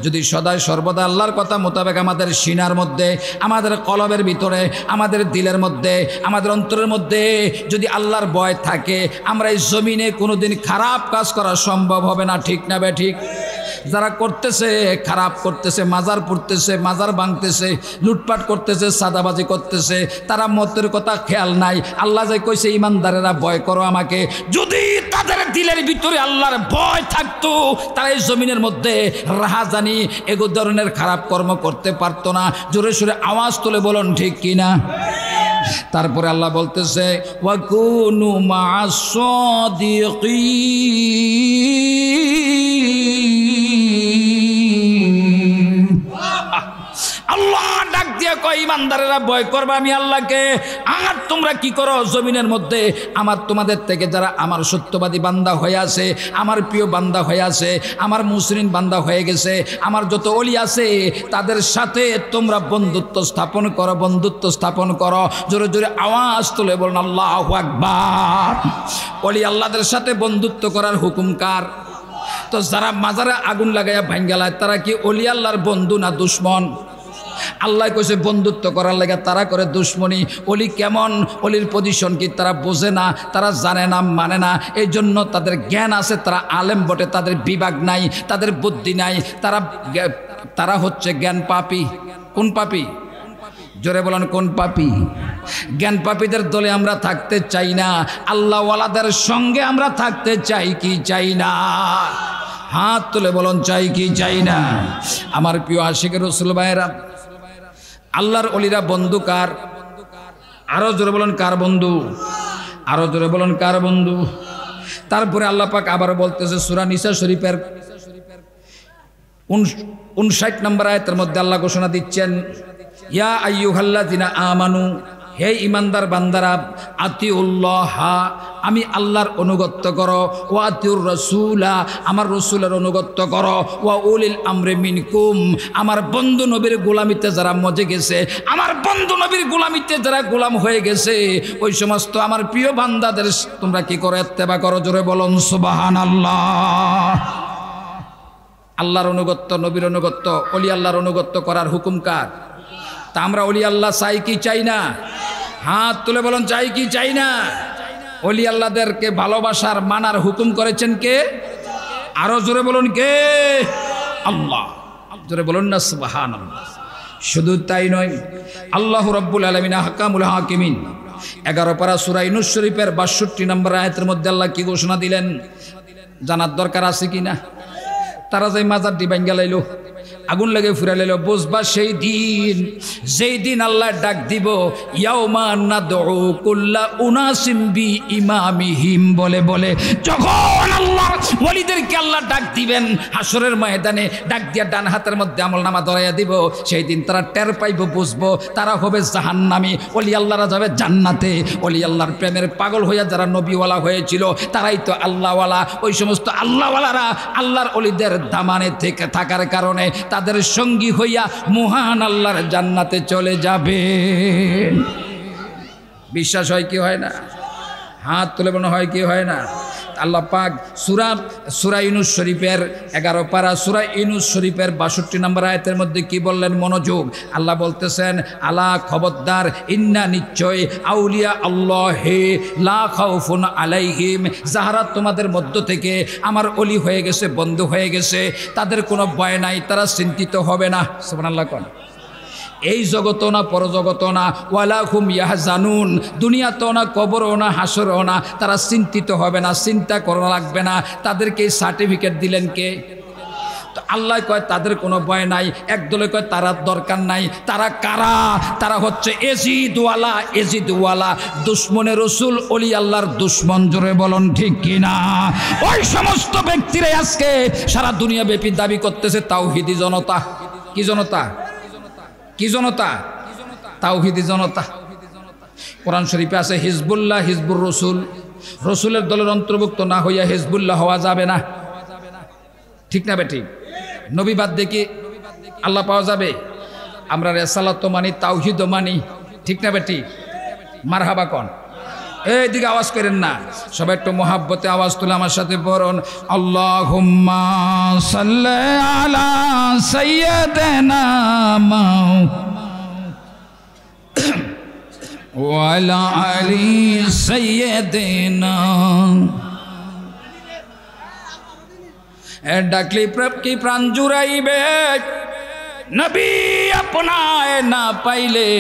Speaker 1: যদি সদাই সর্বদা আল্লাহর কথা মোতাবেক আমাদের সিনার মধ্যে, আমাদের কলবের ভিতরে, আমাদের দিলের মধ্যে, আমাদের অন্তরের মধ্যে যদি আল্লাহর ভয় থাকে, আমরা এই জমিনে কোনোদিন খারাপ কাজ করা সম্ভব হবে না। ঠিক না বে ঠিক? যারা করতেছে, খারাপ করতেছে, মাজার পড়তেছে, মাজার ভাঙতেছে, লুটপাট করতেছে, সাদাবাজি করতেছে, তারা মতের কথা খেয়াল নাই। আল্লাহ যে কইছে ঈমানদারেরা ভয় করো আমাকে, যদি তাদের দিলের ভিতরে আল্লাহর ভয় থাকতো তারা এই জমিনের মধ্যে রাহাজানি এগো ধরনের খারাপ কর্ম করতে পারতো না। জোরে সোরে আওয়াজ তুলে বলুন ঠিক কিনা। তারপরে আল্লাহ বলতেছে ওয়াকুনু মা'আস সাদিকিন। আল্লাহ ডাক দিয়ে কয় ঈমানদারেরা ভয় করবে আমি আল্লাহকে। আর তোমরা কি করো জমিনের মধ্যে? আমার তোমাদের থেকে যারা আমার সত্যবাদী বান্দা হয়ে আছে, আমার প্রিয় বান্দা হয়ে আছে, আমার মুসলিম বান্দা হয়ে গেছে, আমার যত ওলি আছে তাদের সাথে তোমরা বন্ধুত্ব স্থাপন করো, বন্ধুত্ব স্থাপন করো। জোরে জোরে আওয়াজ তুলে বলুন আল্লাহু আকবার। ওলি আল্লাহদের সাথে বন্ধুত্ব করার হুকুম কার? তো যারা মাজারে আগুন লাগাইয়া ভাঙ্গালায় তারা কি ওলি আল্লাহর বন্ধু না দুশ্মন? আল্লাহ কইছে বন্ধুত্ব করার লাগে তারা করে দুশ্মনী। ওলি কেমন, ওলির পজিশন কি তারা বোঝে না, তারা জানে না, মানে না। এই জন্য তাদের জ্ঞান আছে, তারা আলেম বটে, তাদের বিভাগ নাই, তাদের বুদ্ধি নাই, তারা হচ্ছে জ্ঞান পাপী। কোন পাপী? জোরে বলেন কোন পাপী? জ্ঞান পাপীদের দলে আমরা থাকতে চাই না, আল্লাহওয়ালাদের সঙ্গে আমরা থাকতে চাই কি চাই না? হাত তুলে বলুন চাই কি চাই না? আমার প্রিয় আশিক রাসূল ভাইরা, আল্লাহর ওলিরা বন্ধু কার? আরো জোরে বলুন কার বন্ধু? আরো জোরে বলুন কার বন্ধু? তারপরে আল্লাহ পাক আবার বলতেছে সূরা নিসা শরীফের 59 নম্বর আয়াতের মধ্যে আল্লাহ ঘোষণা দিচ্ছেন, ইয়া আইয়ুহাল্লাযিনা আমানু, হে ইমানদার বান্দারা, আতিউল্লাহ, আমি আল্লাহর অনুগত্য করো, ওয়া আতিউর রাসূলা, আমার রাসূলের অনুগত্য করো, ওয়া উলিল আমরি মিনকুম, আমার বন্ধু নবীর গোলামিতে যারা মজে গেছে, আমার বন্ধু নবীর গোলামিতে যারা গোলাম হয়ে গেছে, ওই সমস্ত আমার প্রিয় বান্দাদের তোমরা কি করো? ইত্তেবা করো। জোরে বলুন সুবহানাল্লাহ। আল্লাহর অনুগত্য, নবীর অনুগত্য, ওলি আল্লাহর অনুগত্য করার হুকুম কার? তা আমরা ওলি আল্লাহ চাই কি চাই না? হাত তুলে বলুন চাই কি চাই না? ওলি আল্লাহদেরকে ভালোবাসার মানার হুকুম করেছেন কে? আরো জোরে বলুন কে? আল্লাহ। জোরে বলুন না সুবহানাল্লাহ। শুধু তাই নয়, আল্লাহ রাব্বুল আলামিন আহকামুল হাকিমিন 11 পারা সূরা ইউনূস শরীফের 62 নম্বর আয়াতের মধ্যে আল্লাহ কি ঘোষণা দিলেন জানার দরকার আছে কিনা? তারা যে মাজারটি ভাঙ্গা লাইলো, আগুন লাগে ফুরা লাইলো, বুঝবা সেই দিন, যেই দিন আল্লাহ ডাক দিব, ইয়াউমা নাদউ কুল্লা উনাসিম বি ইমামিহিম, বলে বলে যখন আল্লাহর ওলিদেরকে আল্লাহ ডাক দিবেন হাসরের ময়দানে, ডাক দিয়া ডান হাতের মধ্যে আমলনামা ধরাইয়া দিব, সেই দিন তারা টের পাইব, বুঝবো তারা হবে জাহান্নামী, ওলি আল্লাহরা যাবে জান্নাতে। ওলি আল্লাহর প্রেমের পাগল হইয়া যারা নবীওয়ালা হয়েছিল তারাই তো আল্লাহওয়ালা। ওই সমস্ত আল্লাহওয়ালারা আল্লাহর ওলিদের দামানে থেকে থাকার কারণে তাদের সঙ্গী হইয়া মহান আল্লাহর জান্নাতে চলে যাবে। বিশ্বাস হয় কি হয় না? হাত তুলে মনে হয় কি হয় না? আল্লাহ পাক সূরা ইউনূস শরীফের 11 পারা সূরা ইউনূস শরীফের 62 নম্বর আয়াতের মধ্যে কি বললেন? মনোযোগ। আল্লাহ বলতেছেন, আলা খবরদার, ইন্না নিশ্চয়, আউলিয়া আল্লাহে লা খাউফুন আলাইহিম, যাহারা তোমাদের মধ্য থেকে আমার ওলি হয়ে গেছে, বন্ধু হয়ে গেছে, তাদের কোনো ভয় নাই, তারা চিন্তিত হবে না। সুবহানাল্লাহ কোন? এই জগতও না, পরজগতও না, ওয়ালা হুম ইয়াহজানুন, দুনিয়াতেও না, কবরও না, হাসরেও না, তারা চিন্তিত হবে না, চিন্তা করা লাগবে না। তাদেরকে এই সার্টিফিকেট দিলেন কে? তো আল্লাহ কয় তাদের কোনো ভয় নাই, একদলে কয় তারা দরকার নাই। তারা কারা? তারা হচ্ছে এজিদওয়ালা, এজিদওয়ালা, দুশ্মনের রসুল, ওলি আল্লাহর দুশ্মন। জোরে বলুন ঠিক কিনা? ওই সমস্ত ব্যক্তিরাই আজকে সারা দুনিয়া ব্যাপী দাবি করতেছে তাওহীদি জনতা। কি জনতা? কি জনতা? তাওহীদি জনতা। কোরআন শরীফে আছে হিজবুল্লাহ, হিজবুর রসুল। রসুলের দলের অন্তর্ভুক্ত না হইয়া হিজবুল্লাহ হওয়া যাবে না। ঠিক না বেঠিক? নবী বাদ দেখি আল্লাহ পাওয়া যাবে? আমরা রেসালাত মানি, তাওহীদ মানি। ঠিক না বেঠিক? মারহাবা কোন? এইদিকে আওয়াজ করেন না, সবাই একটু মোহাব্বতে আওয়াজ তুলে আমার সাথে পড়ুন, আল্লাহুম্মা সাল্লি আলা সাইয়্যিদিনা ওয়া আলা আলি সাইয়্যিদিনা। ডাকলি কি প্রাণ জুড়াইবে, নবী আপনায় না পাইলে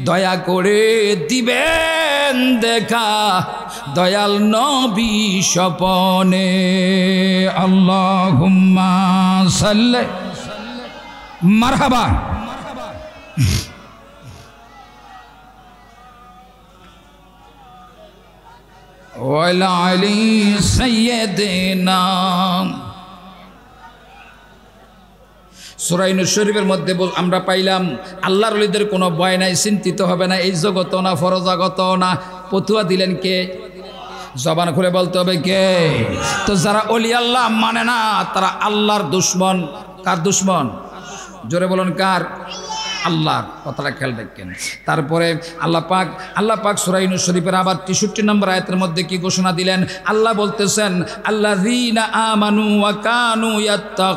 Speaker 1: দয়া করে দিবেন দেখা, দয়াল নবী স্বপনে। আল্লাহুম্মা সাল্লি, মারহাবা। ওয়ালা আলি সাইয়্যিদিনা। সূরা ইউনূস শরীফের মধ্যে আমরা পাইলাম আল্লাহর ওলিদের কোনো ভয় নাই, চিন্তিত হবে না, এই জগতও না, ফরজগতও না। ফতুয়া দিলেন কে? জবান খুলে বলতে হবে কে? তো যারা ওলি আল্লাহ মানে না তারা আল্লাহর দুশ্মন। কার দুশ্মন? জোরে বলুন কার? আল্লাহর। কথাটা খেয়াল রাখেন। তারপরে আল্লাহ পাক সূরা ইউনূস শরীফের আবার 63 নম্বর আয়াতের মধ্যে কি ঘোষণা দিলেন? আল্লাহ বলতেছেন, আল্লাযীনা আমানু ওয়া কানু ইয়াত্তাকুন।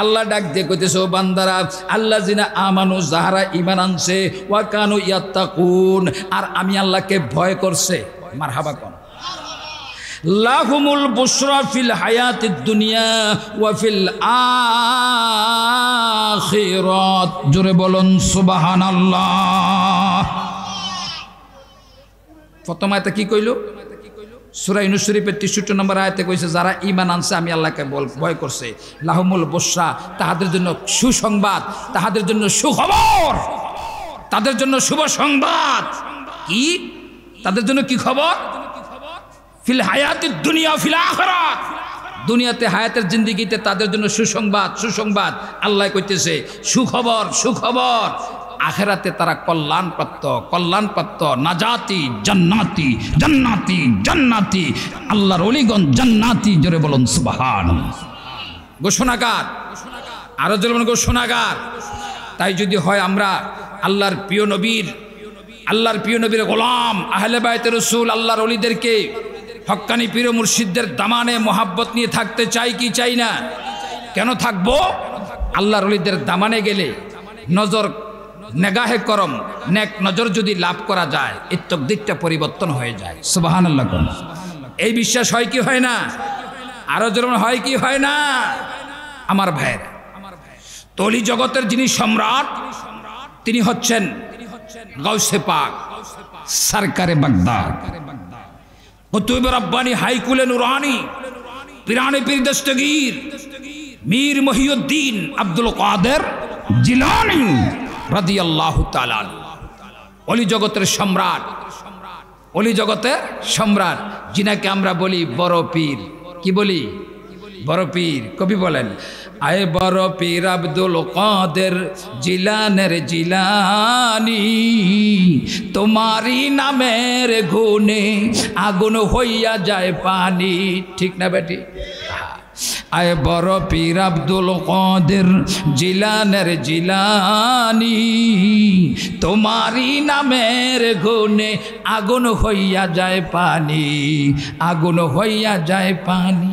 Speaker 1: আল্লাহ ডাক দিয়ে কইতেছে, ও বান্দারা, আল্লাযীনা আমানু, যাহারা ঈমান আনছে, ওয়া কানু ইয়াত্তাকুন, আর আমি আল্লাহকে ভয় করছে। মারহাবা কোন? লাহুমুল বুশরা ফিল হায়াতিদ দুনিয়া ওয়া ফিল আখিরাত। জোরে বলুন সুবহানাল্লাহ। প্রথম আয়াতে কি কইল? সূরা ইউনূস শরীফের 63 নম্বর আয়াতে কইছে যারা ঈমান আনছে আমি আল্লাহকে ভয় করছে, লাহুমুল বুশরা, তাহাদের জন্য সুসংবাদ, তাহাদের জন্য সুখবর, তাদের জন্য শুভ সংবাদ। কি তাদের জন্য কি খবর? ফিল হায়াতিদ দুনিয়া ফিল আখিরাত, দুনিয়াতে হায়াতের জিন্দেগিতে তাদের জন্য সুসংবাদ, সুসংবাদ। আল্লাহ কইতেছে সুখবর, সুখবর। আখিরাতে তারা কল্যাণপ্রাপ্ত, কল্যাণপ্রাপ্ত, নাজাতি, জান্নাতি, জান্নাতি, জান্নাতি। আল্লাহর ওলিগণ জান্নাতি। জোরে বলুন সুবহানাল্লাহ। ঘোষণাগার, আরো জোরে বলুন ঘোষণাগার। তাই যদি হয় আমরা আল্লাহর প্রিয় নবীর গোলাম, আহলে বায়তে রাসূল, আল্লাহর ওলিদেরকে, হক্কানি পীর মুর্শিদদের দামানে মোহাব্বত নিয়ে থাকতে চাই কি চাই না? কেন থাকবো? আল্লাহর ওলিদের দামানে গেলে নজর, নেগাহে করম, নেক নজর যদি লাভ করা যায়, এর তকদিরটা পরিবর্তন হয়ে যায়। সুবহানাল্লাহ। এই বিশ্বাস হয় কি হয় না? আরো যেমন হয় কি হয় না? আমার ভাইয়েরা, তলি জগতের যিনি সম্রাট, তিনি হচ্ছেন গাউসে পাক, সরকারে বাগদাদ, কুতুব রব্বানি, হাইকুলে নুরানি, পিরানে পীর দস্তগীর, মীর মহিউদ্দিন আব্দুল কাদের জিলানী রাদিয়াল্লাহু তাআলা। ওলি জগতের সম্রাট, ওলি জগতের সম্রাট, যিনাকে আমরা বলি বড় পীর। কি বলি? বড় পীর। কবি বলেন, আয় বড় পীর আব্দুল কাদের জিলানের জিলানী, তোমারি নামের গুণে আগুন হইয়া যায় পানি। ঠিক না বেটি? আয় বড় পীর আব্দুল কাদের জিলানের জিলানী, তোমারি নামের গুণে আগুন হইয়া যায় পানি, আগুন হইয়া যায় পানি।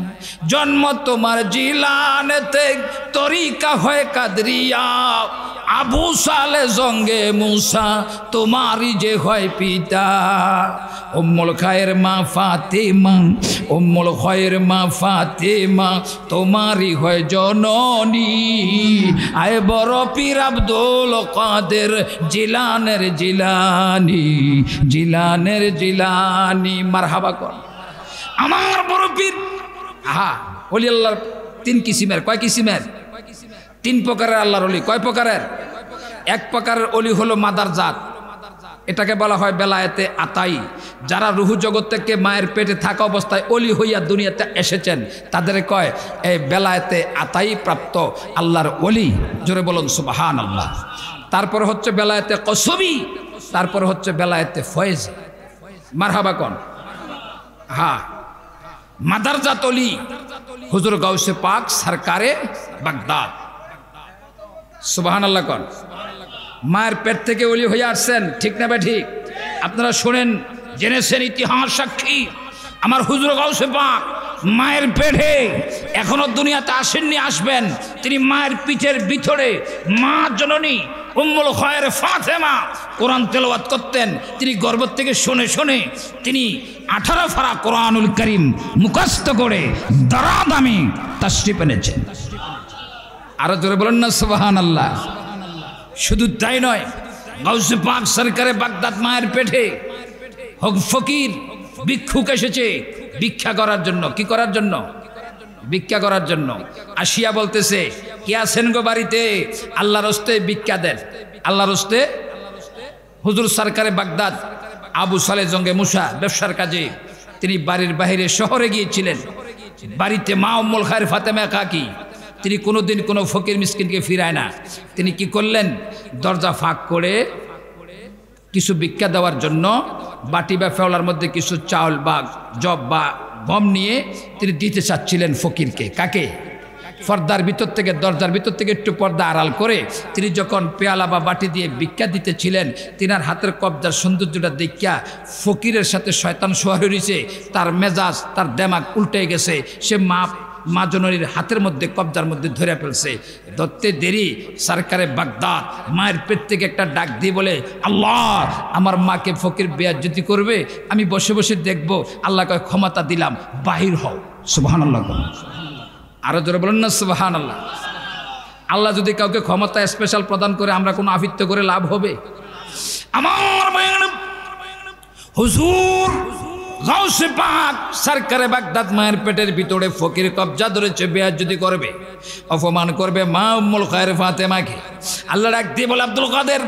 Speaker 1: জন্ম তোমার জিলানেতে, তরিকা হয় কাদরিয়া, আবু সালে জঙ্গে মুসা তোমারই যে হয় পিতা। উম্মুল খায়ের মা ফাতেমা, উম্মুল খায়ের মা ফাতেমা তোমারই হয় জননী। আয় বড় পীর আব্দুল কাদের জিলানের জিলানী, জিলানের জিলানী। মারহাবা কর আমার বড় পীর। আহা, ওলি আল্লাহর তিন কিসিমের। কয় কিসিমের? তিন প্রকারের আল্লাহর ওলি। কয় প্রকারের? এক প্রকারের ওলি হলো মাদার জাত, এটাকে বলা হয় বেলায়েতে আতাই। যারা রুহু জগৎ থেকে মায়ের পেটে থাকা অবস্থায় ওলি হইয়া দুনিয়াতে এসেছেন, তাদের কয় এই বেলায়েতে আতাই প্রাপ্ত আল্লাহর ওলি। জোরে বলুন সুবহানাল্লাহ। তারপর হচ্ছে বেলায়েতে কসবি, তারপর হচ্ছে বেলায়েতে ফয়েজ। মারহাবা কোন? হ্যাঁ, মাদারজাত ওলি হুজুর গাউসে পাক সরকারে বাগদাদ। সুবহানাল্লাহ কোন? মায়ের পেট থেকে ওলি হয়ে আসছেন। ঠিক না ভাই? ঠিক। আপনারা শুনেন, জেনেছেন, ইতিহাস সাক্ষী, আমার হুজুর গাউসে পাক মায়ের পেটে এখনো দুনিয়াতে আসেননি, আসবেন। তিনি মায়ের পিঠের ভিতরে মা জননী উম্মুল খায়ের ফাতেমা কোরআন তেলাওয়াত করতেন। তিনি গর্ভ থেকে শুনে শুনে তিনি 18 পারা কোরআনুল কারীম মুখস্থ করে দারাদামি তাশরিফ এনেছেন। আরো জোরে বলেন না সুবহানাল্লাহ। শুধু তাই নয়, গাউসে পাক সরকারে বাগদাদ মায়ের পেটে ফকির ভিক্ষুক এসেছে ভিক্ষা করার জন্য। কি করার জন্য? ভিক্ষা করার জন্য। আসিয়া বলতেছে, কে আছেন গো বাড়িতে? আল্লাহর হস্তে ভিক্ষা দেন, আল্লাহর হস্তে। হুজুর সরকারে বাগদাদ আবু সালে জঙ্গে মুসা ব্যবসার কাজে তিনি বাড়ির বাইরে শহরে গিয়েছিলেন। বাড়িতে মা উম্মুল খায়ের ফাতেমা কাকি, তিনি কোনোদিন কোনো ফকির মিসকিনকে ফিরায় না। তিনি কি করলেন? দরজা ফাঁক করে কিছু ভিক্ষা দেওয়ার জন্য বাটি বা ফেওলার মধ্যে কিছু চাউল বা জব বা গম নিয়ে তিনি দিতে চাচ্ছিলেন ফকিরকে। কাকে? পর্দার ভিতর থেকে, দরজার ভিতর থেকে একটু পর্দা আড়াল করে তিনি যখন পেয়ালা বা বাটি দিয়ে ভিক্ষা দিতেছিলেন, তিনার হাতের কবজার সৌন্দর্যটা দেখিয়া ফকিরের সাথে শয়তান সোয়ার হয়েছে, তার মেজাজ, তার দেমাগ উল্টে গেছে। সে মা মাজনরীর হাতের মধ্যে কবজার মধ্যে ধরে ফেলছে। ধরতে দেরি সরকারে বাগদাদ মায়ের পেট থেকে একটা ডাক দিয়ে বলে, আল্লাহ আমার মাকে ফকির বেয়াজ্জতি করবে, আমি বসে বসে দেখব। আল্লাহ কয় ক্ষমতা দিলাম, বাহির হও। সুবহানাল্লাহ। আরো জোরে বলুন না সুবহানাল্লাহ। আল্লাহ যদি কাউকে ক্ষমতা স্পেশাল প্রদান করে আমরা কোনো আফিত্ব করে লাভ হবে? আমার হুজুর গাউসে পাক সরকারে বাগদাদ মায়ের পেটের ভিতরে ফকির কবজা ধরেছে, বেয়াজ্জতি করবে, অপমান করবে মা উম্মুল খায়ের ফাতেমাকে। আল্লাহ ডাক দিয়ে বলে, আব্দুল কাদের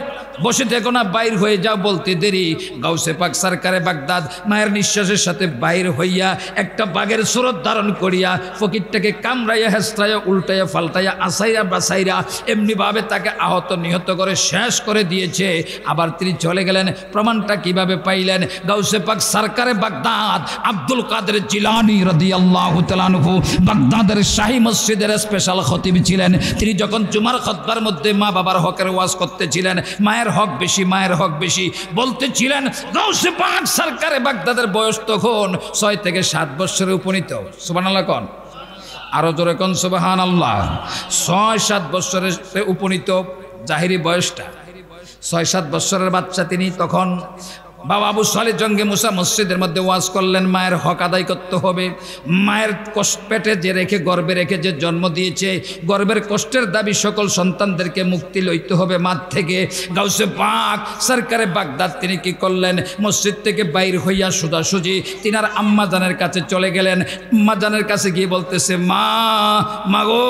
Speaker 1: বসে থেকো না, বাইর হয়ে যাও। বলতে দেরি গাউসে পাক সরকারে বাগদাদ মায়ের নিঃশ্বাসের সাথে বাইর হইয়া একটা বাঘের সুরত ধারণ করিয়া ফকিরটাকে কামড়াইয়া হেসটাইয়া উল্টাইয়া ফাল্টাইয়া আসাইয়া বাসাইরা এমনিভাবে তাকে আহত নিহত করে শেষ করে দিয়েছে। আবার তিনি চলে গেলেন। প্রমাণটা কিভাবে পাইলেন? গাউসে পাক সরকারে বাগদাদ আব্দুল কাদের জিলানী রাদিয়াল্লাহু তাআলা আনহু বাগদাদের শাহী মসজিদের স্পেশাল খতিব ছিলেন। তিনি যখন জুমার খুতবার মধ্যে মা বাবার হকের ওয়াজ করতেছিলেন, মায়ের হক বেশি, মায়ের হক বেশি বলতেছিলেন, গাউসে পাক সরকারে বাগদাদের বয়স তখন 6 থেকে 7 বছরে উপনীত। সুবহানাল্লাহ কোন, আরো জোরে কোন সুবহানাল্লাহ। 6-7 বছরে উপনীত, জাহিরি বয়সটা 6-7 বছরের বাচ্চা তিনি। তখন বাবা আবু সালেহ জঙ্গে মুসা মসজিদের মধ্যে ওয়াজ করলেন, মায়ের হক আদায় করতে হবে। মায়ের পেটে যে রেখে গর্বে রেখে যে জন্ম দিয়েছে, গর্বের কষ্টের দাবি সকল সন্তানদেরকে মুক্তি লইতে হবে মার থেকে। গাউসে পাক সরকারে বাগদাদ তিনি কি করলেন? মসজিদ থেকে বাইর হইয়া সোজাসুজি তিনার আম্মা জানের কাছে চলে গেলেন। আম্মা জানের কাছে গিয়ে বলতেছে, মা গো,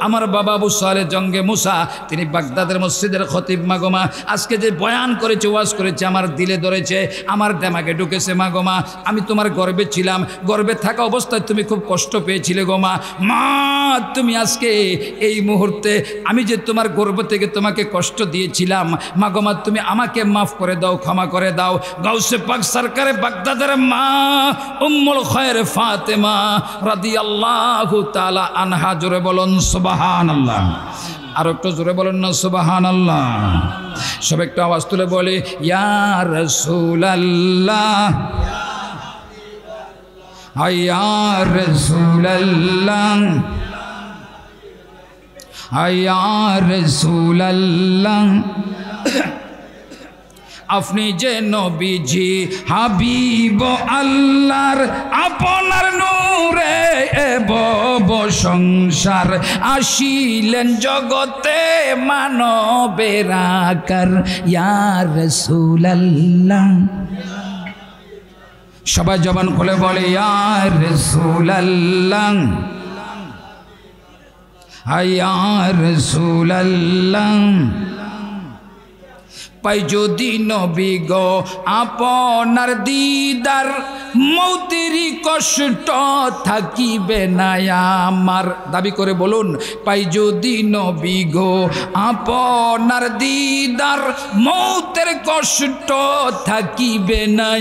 Speaker 1: আমার বাবা আবু সালেহ জঙ্গে মুসা তিনি বাগদাদের মসজিদের খতিব। মাগো মা, আজকে যে বয়ান করেছে, ওয়াজ করেছে, আমার দিলে ধরেছে, আমার দেমাগে ঢুকেছে। মা গো মা, আমি তোমার গর্বে ছিলাম, গর্বে থাকা অবস্থায় তুমি খুব কষ্ট পেয়েছিলে গো মা। মা, তুমি আজকে এই মুহূর্তে আমি যে তোমার গর্ব থেকে তোমাকে কষ্ট দিয়েছিলাম, মা গো মা, তুমি আমাকে মাফ করে দাও, ক্ষমা করে দাও। গাউসে পাক সরকারে বাগদাদের মা উম্মুল খায়ের ফাতেমা রাদিয়াল্লাহু তাআলা আনহা, জোরে বলুন সুবহানাল্লাহ। আর একটু জোরে বলেন না সুবহানাল্লাহ। সব একটু আওয়াজ তুলে বলে, ইয়া রাসূলুল্লাহ, ইয়া রাসূলুল্লাহ, ইয়া রাসূলুল্লাহ। আপনি যে নবীজি হাবিব আল্লাহর, আপনার নূরে এবব সংসার, আসিলেন জগতে মানবের আকার, ইয়া রাসূলুল্লাহ। সবাই জবান খুলে বলে, ইয়া রাসূলুল্লাহ, ইয়া রাসূলুল্লাহ। পাই যদি নবী গো আপনার দিদার, মৌতেরই কষ্ট থাকিবে না আমার। দাবি করে বলুন, পাই যদি নবী গো আপনার দিদার, মৌতের কষ্ট থাকিবে না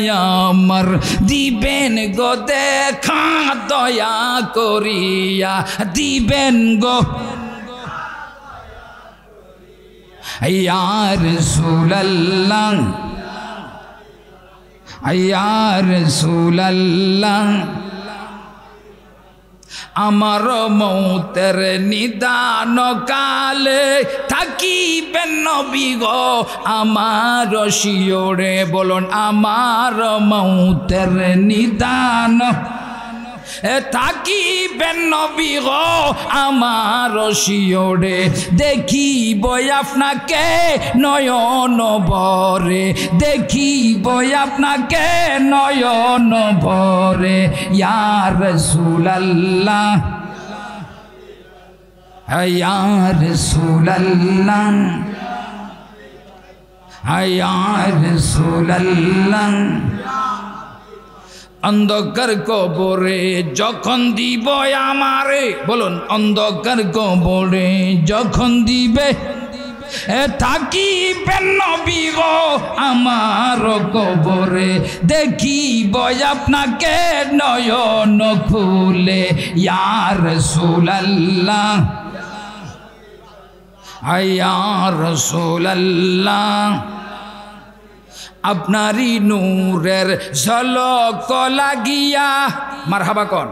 Speaker 1: আমার। দিবেন গো দেখা দয়া করিয়া, দিবেন গো ইয়া রাসূলুল্লাহ, ইয়া রাসূলুল্লাহ। আমার মৌতের নিদান কালে থাকিবেন নবী গো আমার শিওরে। বলুন, আমার মৌতের নিদান থাকিবেন নবী গো আমার শিওরে। দেখিব আপনাকে নয়ন ভরে, দেখিব আপনাকে নয়ন ভরে, ইয়া রাসূলুল্লাহ, ইয়া রাসূলুল্লাহ, ইয়া রাসূলুল্লাহ। অন্ধকার কবরে যখন দিব আমারে, বলুন, অন্ধকার কবরে যখন দিবে, থাকিবেন নবী গো আমার কবরে। দেখিব আপনাকে নয়ন খুলে, ইয়া রাসূলুল্লাহ, ইয়া রাসূলুল্লাহ। আপনারই নূরের ঝলক লাগিয়া, মারহাবা কোন,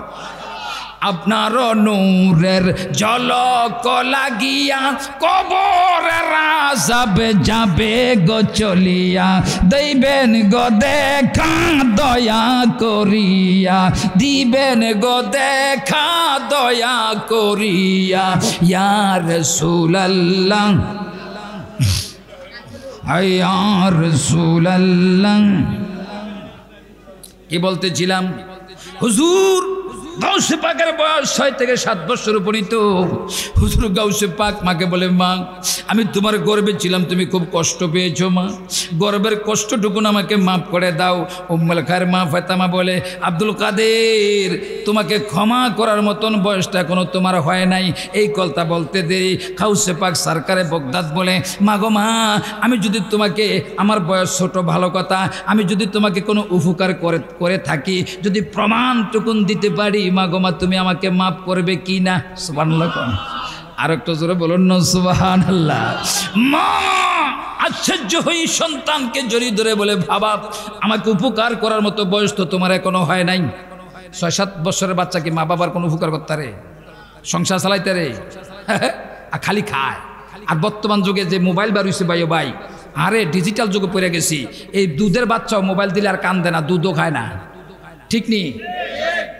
Speaker 1: আপনার নূরের ঝলক লাগিয়া কবরের আযাব যাবে গো চলিয়া দিবেন গো দেখা দয়া করিয়া দিবেন গো দেখা দয়া করিয়া ইয়া রাসূলুল্লাহ ইয়া রাসূলুল্লাহ। কি বলতেছিলাম? হুজুর গাউসে পাকের বয়স 6 থেকে 7 বছর উপনীত। হুজুর গাউসে পাক মাকে বলে, মা আমি তোমার গর্বে ছিলাম, তুমি খুব কষ্ট পেয়েছো মা, গর্বের কষ্টটুকুন আমাকে মাফ করে দাও। উম্মুল খায়ের মা ফাতেমা বলে, আব্দুল কাদের তোমাকে ক্ষমা করার মতন বয়সটা এখনো তোমার হয় নাই। এই কথা বলতে দেরি গাউসে পাক সরকারে বগদাদ বলে, মা গো মা আমি যদি তোমাকে, আমার বয়স ছোট ভালো কথা, আমি যদি তোমাকে কোনো উপকার করে থাকি, যদি প্রমাণটুকুন দিতে পারি মা গো মা তুমি আমাকে মাফ করবে কি না? সুবহানাল্লাহ। আর একটু জোরে বলুন না সুবহানাল্লাহ। মা আশ্চর্য হই সন্তানকে জড়িয়ে ধরে বলে, বাবা আমাকে উপকার করার মতো বয়স তো তোমার এখনো হয় নাই। 6-7 বছরের বাচ্চা কি মা বাবার কোনো উপকার করতে রে? সংসার চালাইতে রে? আর খালি খায়। আর বর্তমান যুগে যে মোবাইল বার হইছে ভাই, ভাই আরে ডিজিটাল যুগে পড়ে গেছি। এই দুধের বাচ্চাও মোবাইল দিলে আর কান্দে না, দুধও খায় না। ঠিক নি?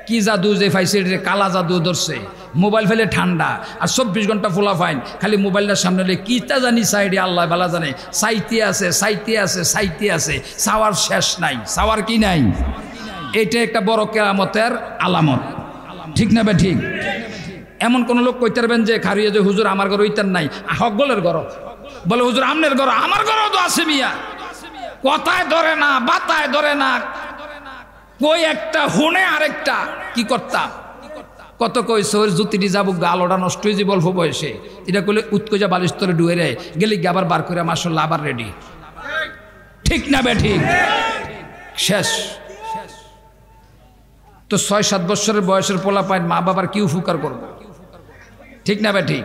Speaker 1: কি জাদু যে ফাইসে, কালা জাদু ধরছে। মোবাইল ফেলে ঠান্ডা, আর 24 ঘন্টা ফোলা ফাইন, খালি মোবাইলটার সামনে কিটা জানি সাইডে আল্লাহ বালা জানে, সাইতে আছে সাইতে আছে সাইতে আছে, সাওয়ার শেষ নাই। সাওয়ার কি নাই? এটা একটা বড় কেরামতের আলামত। ঠিক না বে ঠিক? এমন কোন লোক কইতে পারবেন যে খারিয়ে যে হুজুর আমার ঘর ওইটার নাই, হকগলের ঘর বলে হুজুর আমনের ঘর, আমার ঘরও তো আছে মিয়া। কথায় ধরে না, বাতায় ধরে না, কই একটা হুনে আরেকটা কি করতাম। কত কই সর জুতিটি যাবো গালোটা নষ্ট হয়ে যে অল্প বয়সে, এটা করলে উৎকোজা বালিশ তলে ডুয়ে রে গেলে আবার বার করে মাসাল্লাহ আবার রেডি। ঠিক না বে ঠিক? শেষ। তো 6-7 বছরের বয়সের পোলা পায় মা বাবার কি উপকার করবো? ঠিক না বে ঠিক?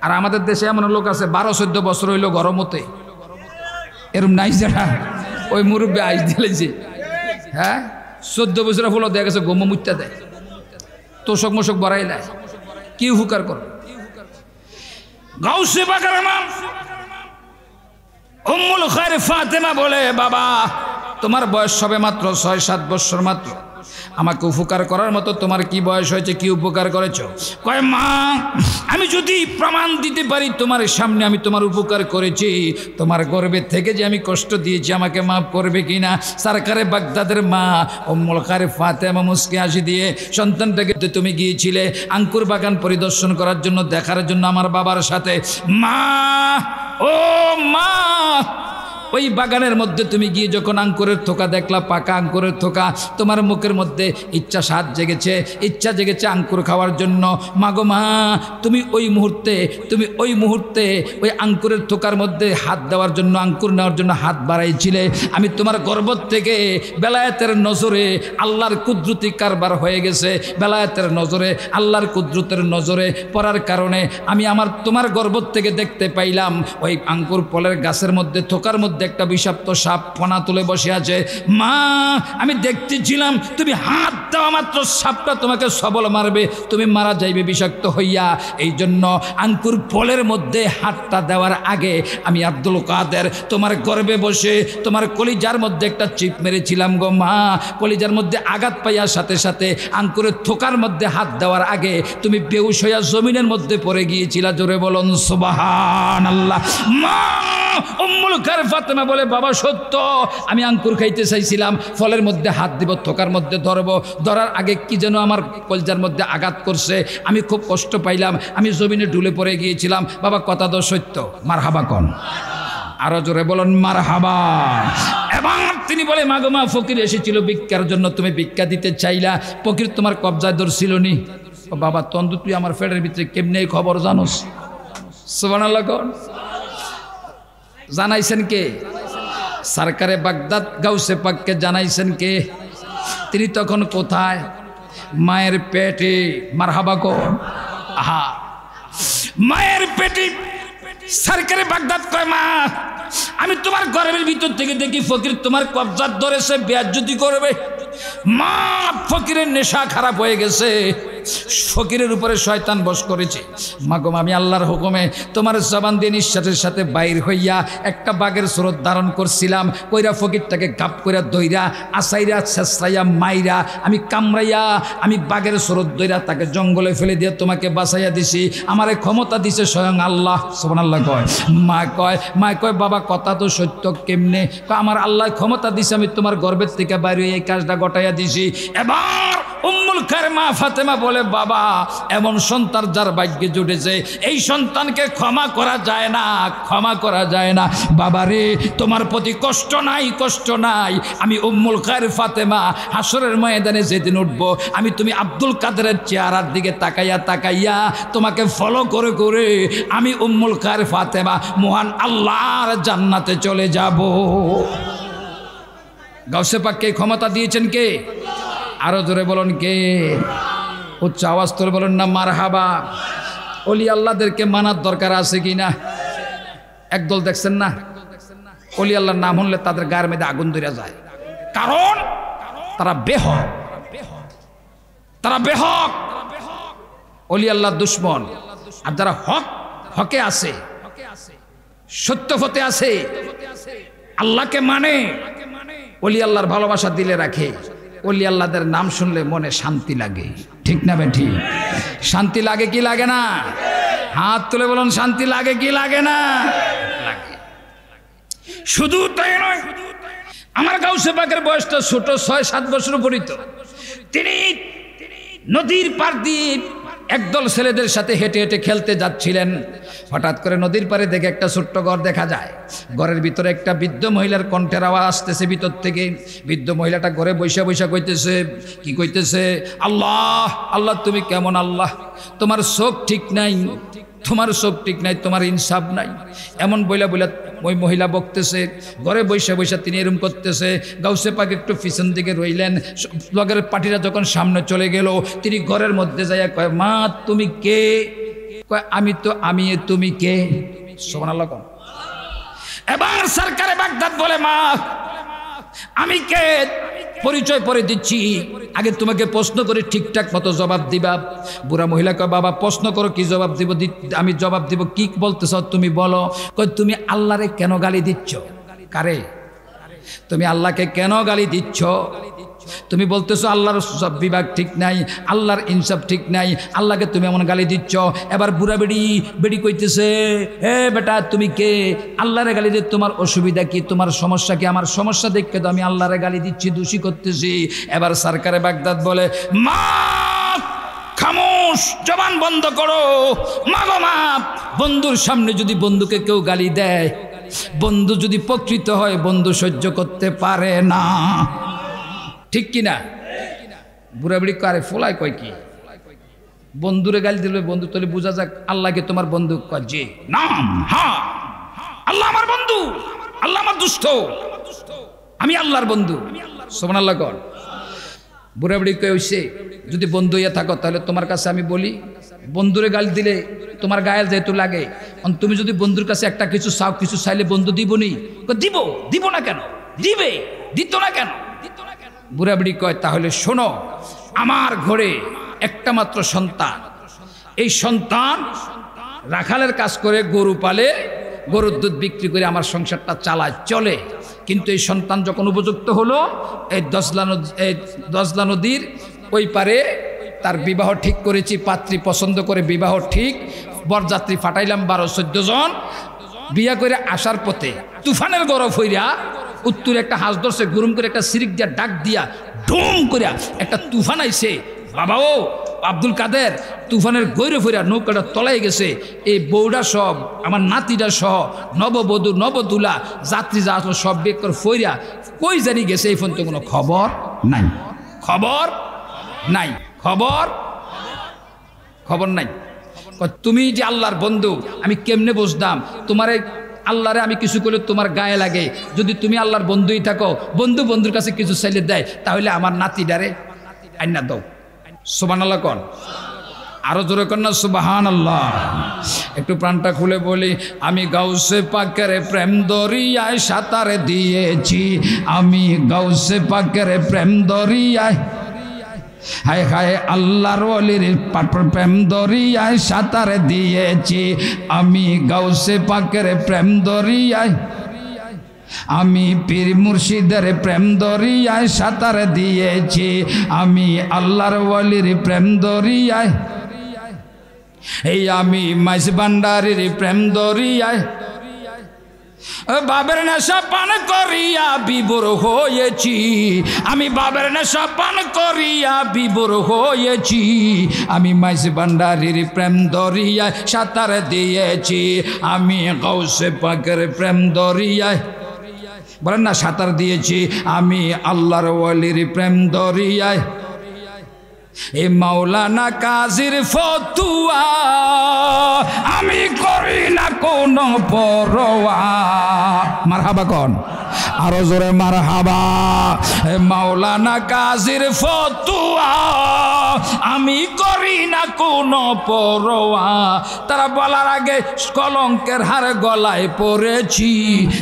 Speaker 1: আর আমাদের দেশে এমন লোক আছে 12-14 বছর হইল গরমতে, এরম নাই যারা ওই মুরব্বী আইস দিলেছে। হ্যাঁ 14 বছরের ফুল দেখা গেছে গম মুত্যা দেয়, তোষক মোষক বড়াই দেয়, কি উপকার করো? গাউসে পাকের মা উম্মুল খায়ের ফাতেমা বলে, বাবা তোমার বয়স সবে মাত্র 6-7 বছর মাত্র, আমাকে উপকার করার মতো তোমার কি বয়স হয়েছে, কি উপকার করেছো? কয় মা আমি যদি প্রমাণ দিতে পারি তোমার সামনে আমি তোমার উপকার করেছি, তোমার গর্ভে থেকে যে আমি কষ্ট দিয়েছি আমাকে মাফ করবে কিনা? সরকারে বাগদাদের মা উম্মুল খায়ের ফাতেমা মুস্কি হাসি দিয়ে, সন্তানটাকে তুমি গিয়েছিলে আঙ্কুর বাগান পরিদর্শন করার জন্য, দেখার জন্য আমার বাবার সাথে। মা ও মা ওই বাগানের মধ্যে তুমি গিয়ে যখন আঙ্কুরের থোকা দেখলা, পাকা আঙ্কুরের থোকা, তোমার মুখের মধ্যে স্বাদ জেগেছে, ইচ্ছা জেগেছে আঙ্কুর খাওয়ার জন্য। মাগো মা তুমি ওই মুহূর্তে ওই আঙ্কুরের থোকার মধ্যে হাত দেওয়ার জন্য, আঙ্কুর নেওয়ার জন্য হাত বাড়াইছিলে। আমি তোমার গর্ভ থেকে বেলায়েতের নজরে আল্লাহর কুদরতি কারবার হয়ে গেছে, বেলায়েতের নজরে আল্লাহর কুদরতের নজরে পড়ার কারণে আমি তোমার গর্ভ থেকে দেখতে পাইলাম ওই আঙ্কুর ফলের গাছের মধ্যে, থোকার মধ্যে একটা বিষাক্ত সাপ ফনা তুলে বসে আছে। মা আমি দেখতেছিলাম তুমি হাত দেওয়া মাত্র সাপটা তোমাকে সবল মারবে, তুমি মারা যাইবে বিষাক্ত হইয়া। এই জন্য আঙ্কুর ফলের মধ্যে হাতটা দেওয়ার আগে আমি আব্দুল কাদের তোমার গর্ভে বসে তোমার কলিজার মধ্যে একটা চিপ মেরেছিলাম গো মা। কলিজার মধ্যে আঘাত পাইয়ার সাথে সাথে আঙ্কুরের থোকার মধ্যে হাত দেওয়ার আগে তুমি বেহুশ হইয়া জমিনের মধ্যে পড়ে গিয়েছিলা। জোরে বলুন সুবহানাল্লাহ। মা উম্মুল খায়ের ফাতেমা বলে, বাবা সত্য আমি আঙ্কুর খাইতে চাইছিলাম, ফলের মধ্যে হাত দিব, থোকার মধ্যে ধরবো, ধরার আগে কি যেন আমার কলজার মধ্যে আঘাত করছে, আমি খুব কষ্ট পাইলাম, আমি জমিনে ঢুলে পড়ে গিয়েছিলাম। বাবা কথা তো সত্য, মারহাবা কোন? আরো জোরে বলুন মারহাবা। এবং তিনি বলে, মাগো মা ফকির এসেছিল ভিক্ষার জন্য, তুমি ভিক্ষা দিতে চাইলা, ফকির তোমার কবজায় ধরছিল নি? ও বাবা তন্দু তুই আমার ফেডের ভিতরে কেমনে খবর জানোস? সুবহানাল্লাহ কোন? জানাইছেন কে? সরকারে বাগদাদ গাউসে পাককে জানাইছেন কে? তিনি তখন কোথায়? মায়ের পেটে। মারহাবা কোন? আহা মায়ের পেটে। সরকারে বাগদাদ কয়, মা আমি তোমার গর্ভের ভিতর থেকে দেখি ফকির তোমার কবজাত ধরেছে, বেয়াজ্জতি করবে। মা ফকিরের নেশা খারাপ হয়ে গেছে, ফকিরের উপরে শয়তান বশ করেছে। মাগো আমি আল্লাহর হুকুমে তোমার জবান দিয়ে নিঃশ্বাসের সাথে বাইর হইয়া একটা বাঘের স্রোত ধারণ করছিলাম, কইরা ফকিরটাকে গাপ কইরা দইরা আসাইরা ছেঁচড়াইয়া মাইরা আমি কামড়াইয়া আমি বাঘের স্রোত দইরা তাকে জঙ্গলে ফেলে দিয়ে তোমাকে বাঁচাইয়া দিছি। আমারে ক্ষমতা দিছে স্বয়ং আল্লাহ। সুবহানাল্লাহ কয়। মা কয় বাবা কথা তো সত্য কেমনে? আমার আল্লাহ ক্ষমতা দিছে, আমি তোমার গর্ভের থেকে বাইরে এই কাজটা ঘটাইয়া দিছি। এবার উম্মুল খায়ের মা ফাতেমা বলে বাবা এমন সন্তান যার ভাগ্যে জুটেছে এই সন্তানকে ক্ষমা করা যায় না, ক্ষমা করা যায় না। বাবা রে তোমার প্রতি কষ্ট নাই, কষ্ট নাই। আমি উম্মুল খায়ের ফাতেমা হাসরের ময়দানে যেদিন উঠবো আমি তুমি আব্দুল কাদেরের চেহারার দিকে তাকাইয়া তাকাইয়া তোমাকে ফলো করে করে আমি উম্মুল খায়ের ফাতেমা মহান আল্লাহর জান্নাতে চলে যাব। গাউসে পাককে ক্ষমতা দিয়েছেন কে? আরো জোরে বলুন কে? উচ্চ আওয়াজ তোলে বলুন না মারহাবা। ওলি আল্লাহদেরকে মানার দরকার আছে কি না? একদল দেখছেন না ওলি আল্লাহর নাম শুনলে তাদের গায়ের মধ্যে আগুন ধরে যায়, কারণ তারা বেহক, তারা বেহক, ওলি আল্লাহর দুশ্মন। আর যারা হক হকে আছে, সত্য পথে আছে, আল্লাহকে মানে, ওলি আল্লাহর ভালোবাসা দিলে রাখে, ওলি আল্লাহদের নাম শুনলে মনে শান্তি লাগে। ঠিক না বেঠি? শান্তি লাগে কি লাগে না? হাত তুলে বলুন শান্তি লাগে কি লাগে না? লাগে। শুধু তাই নয়, আমার গাউসে পাকের বয়সটা ছোট, 6-7 বছর পরিত। তিনি নদীর পার দিয়ে একদল ছেলেদের সাথে হেঁটে হেঁটে খেলতে যাচ্ছিলেন। হঠাৎ করে নদীর পাড়ে দেখে একটা ছোট্ট ঘর দেখা যায়। ঘরের ভিতরে একটা বৃদ্ধ মহিলার কণ্ঠের আওয়াজ আসতেছে ভিতর থেকে। বৃদ্ধ মহিলাটা ঘরে বৈশা বৈশা কইতেছে, কি কইতেছে? আল্লাহ আল্লাহ তুমি কেমন আল্লাহ? তোমার চোখ ঠিক নাই, তোমার চোখ ঠিক নাই, তোমার ইনসাফ নাই, এমন বইলা বইলা ওই মহিলা বকতেছে। ঘরে বৈশা বৈশা তিনি এরম করতেছে। গাউসে পাক একটু পিছন দিকে রইলেন। লগের পার্টিরা যখন সামনে চলে গেল তিনি ঘরের মধ্যে যাইয়া কয় মা তুমি কে? কয় আমি তো আমি, তুমি কে? সুবহানাল্লাহ। এবার সরকারে বাগদাদ বলে মা আমি কে? পরিচয় পরে দিচ্ছি, আগে তোমাকে প্রশ্ন করে ঠিকঠাক মতো জবাব দিবা। বুড়া মহিলা কয় বাবা প্রশ্ন করো, কি জবাব দিব? আমি জবাব দিব। কি বলতেছ তুমি বলো। কয় তুমি আল্লাহরে কেন গালি দিচ্ছ? কারে? তুমি আল্লাহকে কেন গালি দিচ্ছ? তুমি বলতেছো আল্লাহর সব বিভাগ ঠিক নাই, আল্লাহর ইনসাফ ঠিক নাই, আল্লাহকে তুমি এমন গালি দিচ্ছ। এবার বুড়া বেড়ি কইতেছে হে বেটা তুমি কে? আল্লাহরে গালি দিয়ে তোমার অসুবিধা কি? তোমার সমস্যা কি? আমার সমস্যা দেখে তো আমি আল্লাহরে গালি দিচ্ছি, দোষী করতেছি। এবার সরকারে বাগদাদ বলে মা খামোশ, জবান বন্ধ করো। মা গো মা, বন্ধুর সামনে যদি বন্ধুকে কেউ গালি দেয়, বন্ধু যদি প্রকৃত হয় বন্ধু সহ্য করতে পারে না। ঠিক কিনা? বুড়া বুড়ি কারে ফোলায় কয় কি? বন্ধুরে গালি দিলে বন্ধু তাহলে বোঝা যাক আল্লাহকে তোমার বন্ধু কয় যে নাম। হ্যাঁ আল্লাহ আমার বন্ধু, আল্লাহ আমার দুষ্ট, আমি আল্লাহর বন্ধু। সুবহানাল্লাহ কর। বুড়া বুড়ি কয় হইছে যদি বন্ধু হইয়া থাকো তাহলে তোমার কাছে আমি বলি, বন্ধুরে গালি দিলে তোমার গায়ে যেহেতু লাগে, তুমি যদি বন্ধুর কাছে একটা কিছু চাও, কিছু চাইলে বন্ধু দিবনি? দিব। দিব না কেন? দিবে। দিত না কেন? বুড়া বুড়ি কয় তাহলে শোনো, আমার ঘরে একটা মাত্র সন্তান, এই সন্তান রাখালের কাজ করে, গরু পালে, গরুর দুধ বিক্রি করে আমার সংসারটা চালায় চলে। কিন্তু এই সন্তান যখন উপযুক্ত হলো, এই দজলা নদীর ওই পারে তার বিবাহ ঠিক করেছি, পাত্রী পছন্দ করে বিবাহ ঠিক, বরযাত্রী ফাটাইলাম 12-14 জন। বিয়া করে আসার পথে তুফানের গরফ হইয়া উত্তরে একটা হাঁস ধরছে, গুরুম করে একটা সিরিক দিয়া ডাক দিয়া ঢুম করে একটা তুফান আইছে। বাবা ও আব্দুল কাদের, তুফানের গৈরে ফইরা নৌকাটা তলায় গেছে। এই বউডা সব আমার নাতিটা সহ নববধূ নবদুলা যাত্রী যা আসলো সব বেক করে ফইরা কই জানি গেছে, এই ফোন তো কোনো খবর নাই, খবর নাই, খবর নাই। তুমি যে আল্লাহর বন্ধু আমি কেমনে বুঝতাম? তোমার আল্লাহরে আমি কিছু করলে তোমার গায়ে লাগে। যদি তুমি আল্লাহর বন্ধুই থাকো, বন্ধু বন্ধুর কাছে কিছু চাইলে দেয়, তাহলে আমার নাতিডারে আইনা দাও। সুবহানাল্লাহ কন, আরো জোরে কন না সুবহানাল্লাহ। একটু প্রাণটা খুলে বলি, আমি গাউসে পাকের প্রেম দরিয়ায় সাঁতার দিয়েছি, আমি গাউসে পাকের প্রেম দরিয়ায়। হায় হায় আল্লাহর ওলির প্রেম দরিয়ায় সাঁতার দিয়েছি আমি, গাউসে পাকের প্রেম দরিয়ায়, আমি পীর মুর্শিদের প্রেম দরিয়ায় সাঁতার দিয়েছি আমি, আল্লাহর ওলির প্রেম দরিয়ায়, এই আমি মাইজ ভান্ডারীর প্রেম দরিয়ায় বাবের নেশা পান করিয়া বিভোর হয়েছি আমি, বাবের নেশা পান করিয়া বিভোর হয়েছি আমি, মাইজ ভান্ডারীর প্রেম দরিয়ায় সাঁতার দিয়েছি আমি, গাউসে পাকের প্রেম দরিয়ায়, বলেন না সাঁতার দিয়েছি আমি, আল্লাহর ওলির প্রেম দরিয়ায়। এ মাওলানা কাজীর ফতুয়া আমি করি না কোনো পরোয়া, মারহাবা কোন আরো জোরে মারহাবা। এ মাওলানা কাজীর ফতুয়া আমি করি না কোনো পরোয়া, তারা বলার আগে কলঙ্কের হার গলায় পড়েছি,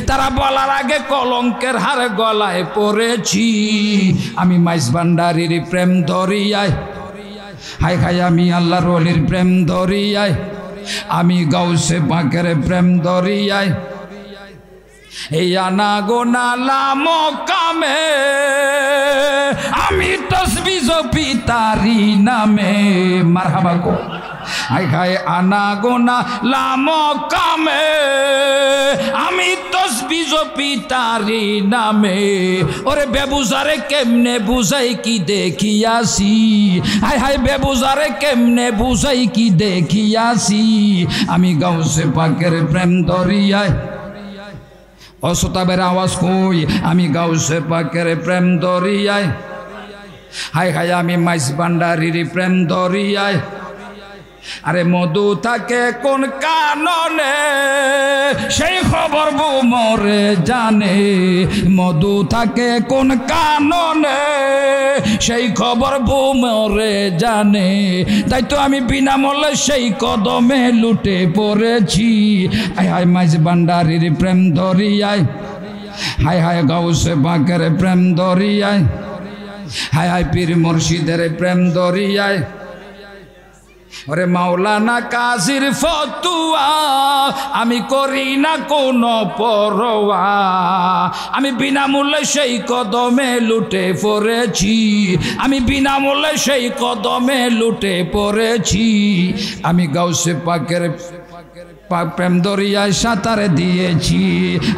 Speaker 1: তারা বলার আগে কলঙ্কের হার গলায় পড়েছি আমি, মাইজ ভান্ডারীর প্রেম দরিয়ায়, হায় হায় আমি আল্লাহর ওলির প্রেম দরিয়ায়, আমি গাউসে পাকের প্রেম দরিয়ায়, এই আনা গোনা লাম কামে আমি তসবিহ জপি তারি নামে, মারহাবা কো হায় হায় আনা গোনা লাম কামে আমি তসবিহ জপি তারি নামে, ওরে বেবুজারে কেমনে বুঝাই কি দেখিয়াছি, হায় হায় বেবুজারে কেমনে বুঝাই কি দেখিয়াছি আমি, গাউসে পাকের প্রেম দরিয়ায়, অসতাবের আওয়াজ কই আমি গাউসে পাকের প্রেম দরিয়ায়, হায় হায় আমি মাইজ ভান্ডারীর প্রেম দরিয়ায়। আরে মধু থাকে কোন কাননে সেই খবর বউ মরে জানে, মধু থাকে কোন কাননে সেই খবর বউ মরে জানে, তাই তো আমি বিনামূল্যে সেই কদমে লুটে পড়েছি, হায় হায় মাইজ ভান্ডারীর প্রেম দরিয়ায়, হায় হায় গাউসে পাকের প্রেম দরিয়ায়, হায় হায় পীর মুর্শিদের প্রেম দরিয়ায়। ওরে মাওলানা কাজীর ফতুয়া আমি করি না কোনো পরোয়া, আমি বিনামূল্যে সেই কদমে লুটে পড়েছি, আমি বিনামূল্যে সেই কদমে লুটে পড়েছি আমি, গাউসে পাকের প্রেম দরিয়ায় সাঁতার দিয়েছি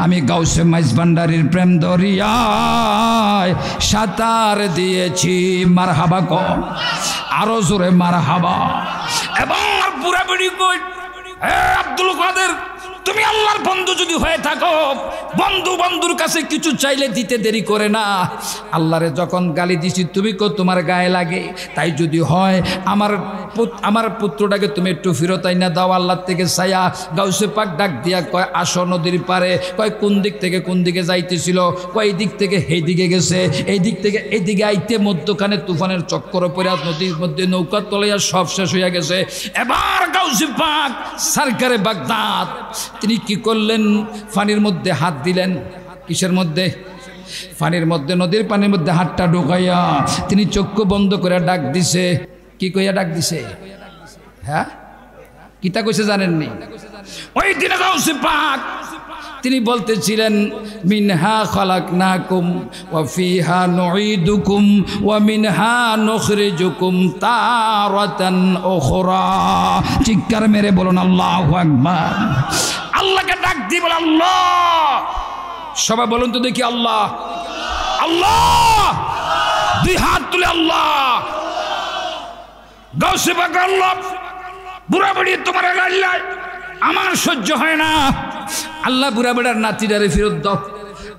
Speaker 1: আমি, গাউসে মাইজ ভান্ডারীর প্রেম দরিয়ায় সাঁতার দিয়েছি, মারহাবা কো আরো জোরে মারহাবা। এবং পুরা বিড়ি কই আব্দুল কাদের, তুমি আল্লাহর বন্ধু যদি হয়ে থাকো, বন্ধু বন্ধুর কাছে কিছু চাইলে দিতে দেরি করে না, আল্লাহরে যখন গালি দিছি তুমি কো তোমার গায়ে লাগে, তাই যদি হয় আমার পুত্রটাকে তুমি একটু ফেরত আইনা দাও আল্লাহর থেকে ছায়া। গাউসে পাক ডাক দিয়া কয় আসো নদীর পারে, কয় কোন দিক থেকে কোন দিকে যাইতেছিল, কয় এই দিক থেকে এই দিকে গেছে, এই দিক থেকে এই দিকে আইতে মধ্যখানে তুফানের চক্কর পড়ে নদীর মধ্যে নৌকা তলাইয়া সব শেষ হইয়া গেছে। এবার গাউসে পাক সরকারে বাগদাদ তিনি কি করলেন, পানির মধ্যে হাত দিলেন, কিসের মধ্যে, পানির মধ্যে, নদীর পানির মধ্যে হাতটা ঢুকাইয়া তিনি চক্ষু বন্ধ করে ডাক দিছে, কি কইয়া ডাক দিছে, হ্যাঁ কিতা কইছে জানেননি? ওই দিনে গাউসে পাক তিনি বলতেছিলেন মিনহা খালাকনাকুম ওয়া ফিহা নুঈদুকুম ওয়া মিনহা নুখরিজুকুম তারাতান উখরা, চিৎকার মেরে বলুন আল্লাহু আকবার। আল্লাহকে ডাক দিয়ে বল আল্লাহ, সবাই বলুন তো দেখি আল্লাহ, আল্লাহ, দুই হাত তুলে আল্লাহ, গাউসে পাক আল্লাহ, বুড়া বুড়ি তোমার গাল্লায় আমার সহ্য হয় না, আল্লাহ বুড়া বেড়ার নাতিটারে ফেরত দাও।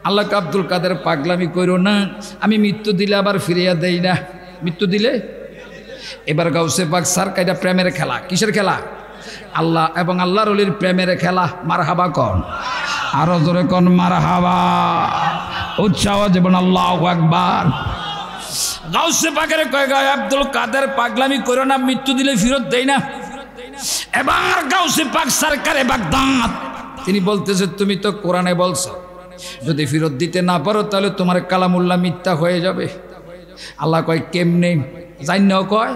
Speaker 1: আল্লাহ আব্দুল কাদের পাগলামি করো না, আমি মৃত্যু দিলে আবার ফিরিয়া দেই না, মৃত্যু দিলে। এবার গাউসে পাক সার কাইটা প্রেমের খেলা, কিসের খেলা? আল্লাহ এবং আল্লাহর ওলির প্রেমের খেলা, মারহাবা কন আরো জোরে কন মারহাবা, উচ্চ আওয়াজে বলুন আল্লাহু আকবার। গাউসে পাকের কয় গায় আব্দুল কাদের পাগলামি করো না, মৃত্যু দিলে ফেরত দেই না। এবার গাউসে পাক সরকারে বাগদাদ তিনি বলতেছে তুমি তো কোরআনে বলছো যদি ফেরত দিতে না পারো তাহলে তোমার কালামুল্লাহ মিথ্যা হয়ে যাবে। আল্লাহ কয় কেমনে? জান্নাও কয়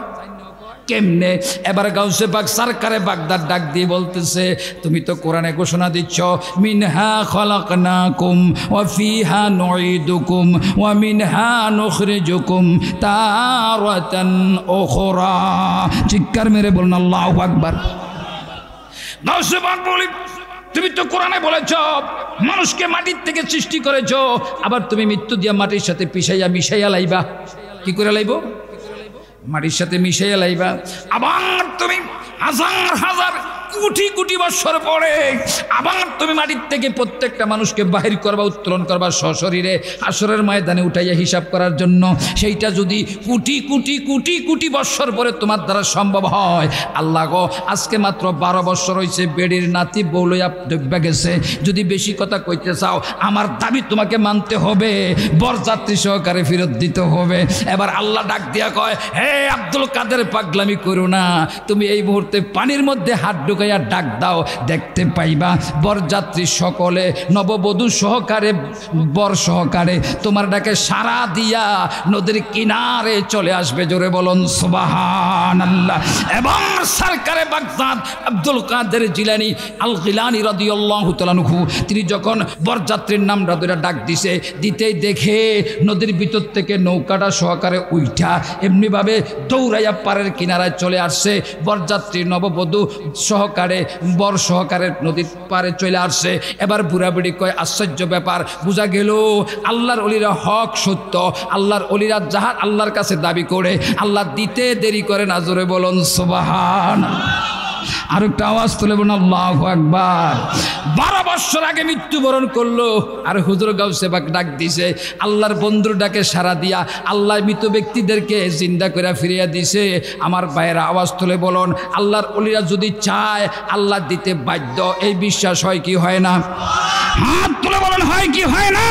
Speaker 1: কেমনে? এবার গাউসে পাক সরকারে বাগদাদ ডাক দিয়ে বলতেছে, তুমি তো কোরআনে ঘোষণা দিচ্ছ মিনহা খলাকনাকুম ওয়া ফিহা নুঈদুকুম ওয়া মিনহা নুখরিজুকুম তারাতান উখরা। চিৎকার মেরে বলুন আল্লাহু আকবার। গাউসে পাক বলি, তুমি তো কোরআনে বলেছ মানুষকে মাটির থেকে সৃষ্টি করেছ, আবার তুমি মৃত্যু দিয়া মাটির সাথে পিছাইয়া মিশাইয়া লাইবা। কি করে লাইব? মাটির সাথে মিশাইয়া লাইবা। আবার তুমি হাজার হাজার কোটি কোটি বছর পরে আবার তুমি মাটির থেকে প্রত্যেকটা মানুষকে বাহির করবা, উত্তোলন করবা সশরীরে হাসরের ময়দানে উঠাইয়া হিসাব করার জন্য। সেইটা যদি কোটি কোটি কোটি কোটি বছর পরে তোমার দ্বারা সম্ভব হয়, আল্লাহ গো আজকে মাত্র 12 বছর হয়েছে, বেডির নাতি বউলইয়া ডুববা গেছে, যদি বেশি কথা কইতে চাও আমার দাবি তোমাকে মানতে হবে, বরযাত্রী সহকারে ফেরত দিতে হবে। এবার আল্লাহ ডাক দিয়া কয়, হে আব্দুল কাদের পাগলামি করো না, তুমি এই মুহূর্তে পানির মধ্যে হাত ঢুকাইয়া ডাক দাও, দেখতে পাইবা বরযাত্রী সকলে নববধূ সহকারে বর সহকারে তোমার ডাকে সাড়া দিয়া নদীর কিনারে চলে আসবে। জোরে বলুন সুবহানাল্লাহ। এবং সরকারে বাগদাদ আব্দুল কাদের জিলানী আল গিলানী রাদিয়াল্লাহু তাআলা আনহু তিনি যখন বরযাত্রীর নাম ধরে ডাক দিছে, দিতেই দেখে নদীর ভিতর থেকে নৌকাটা সহকারে উইঠা এমনিভাবে দৌড়াইয়া পাড়ের কিনারায় চলে আসছে। বরযাত্রী নববধূ সহকারে বর সহকারে নদীর পারে চলে আসছে। এবার বুড়াবুড়ি কয়, আশ্চর্য ব্যাপার, বোঝা গেল আল্লাহর ওলিরা হক সত্য, আল্লাহর ওলিরা যাহার আল্লাহর কাছে দাবি করে আল্লাহ দিতে দেরি করে না। জোরে বলুন সুবহানাল্লাহ। আর একটা আওয়াজ তুলে বলুন আল্লাহু আকবার। 12 বছর আগে মৃত্যুবরণ করলো, আর হুজুর গাউসে পাক ডাক দিছে, আল্লাহর বন্ধুর ডাকে সাড়া দিয়া আল্লাহ মৃত ব্যক্তিদেরকে জিন্দা করে ফিরিয়ে দিছে। আমার ভাইয়েরা আওয়াজ তুলে বলুন, আল্লাহর ওলিরা যদি চায় আল্লাহ দিতে বাধ্য। এই বিশ্বাস হয় কি হয় না? হাত তুলে বলুন, হয় কি হয় না?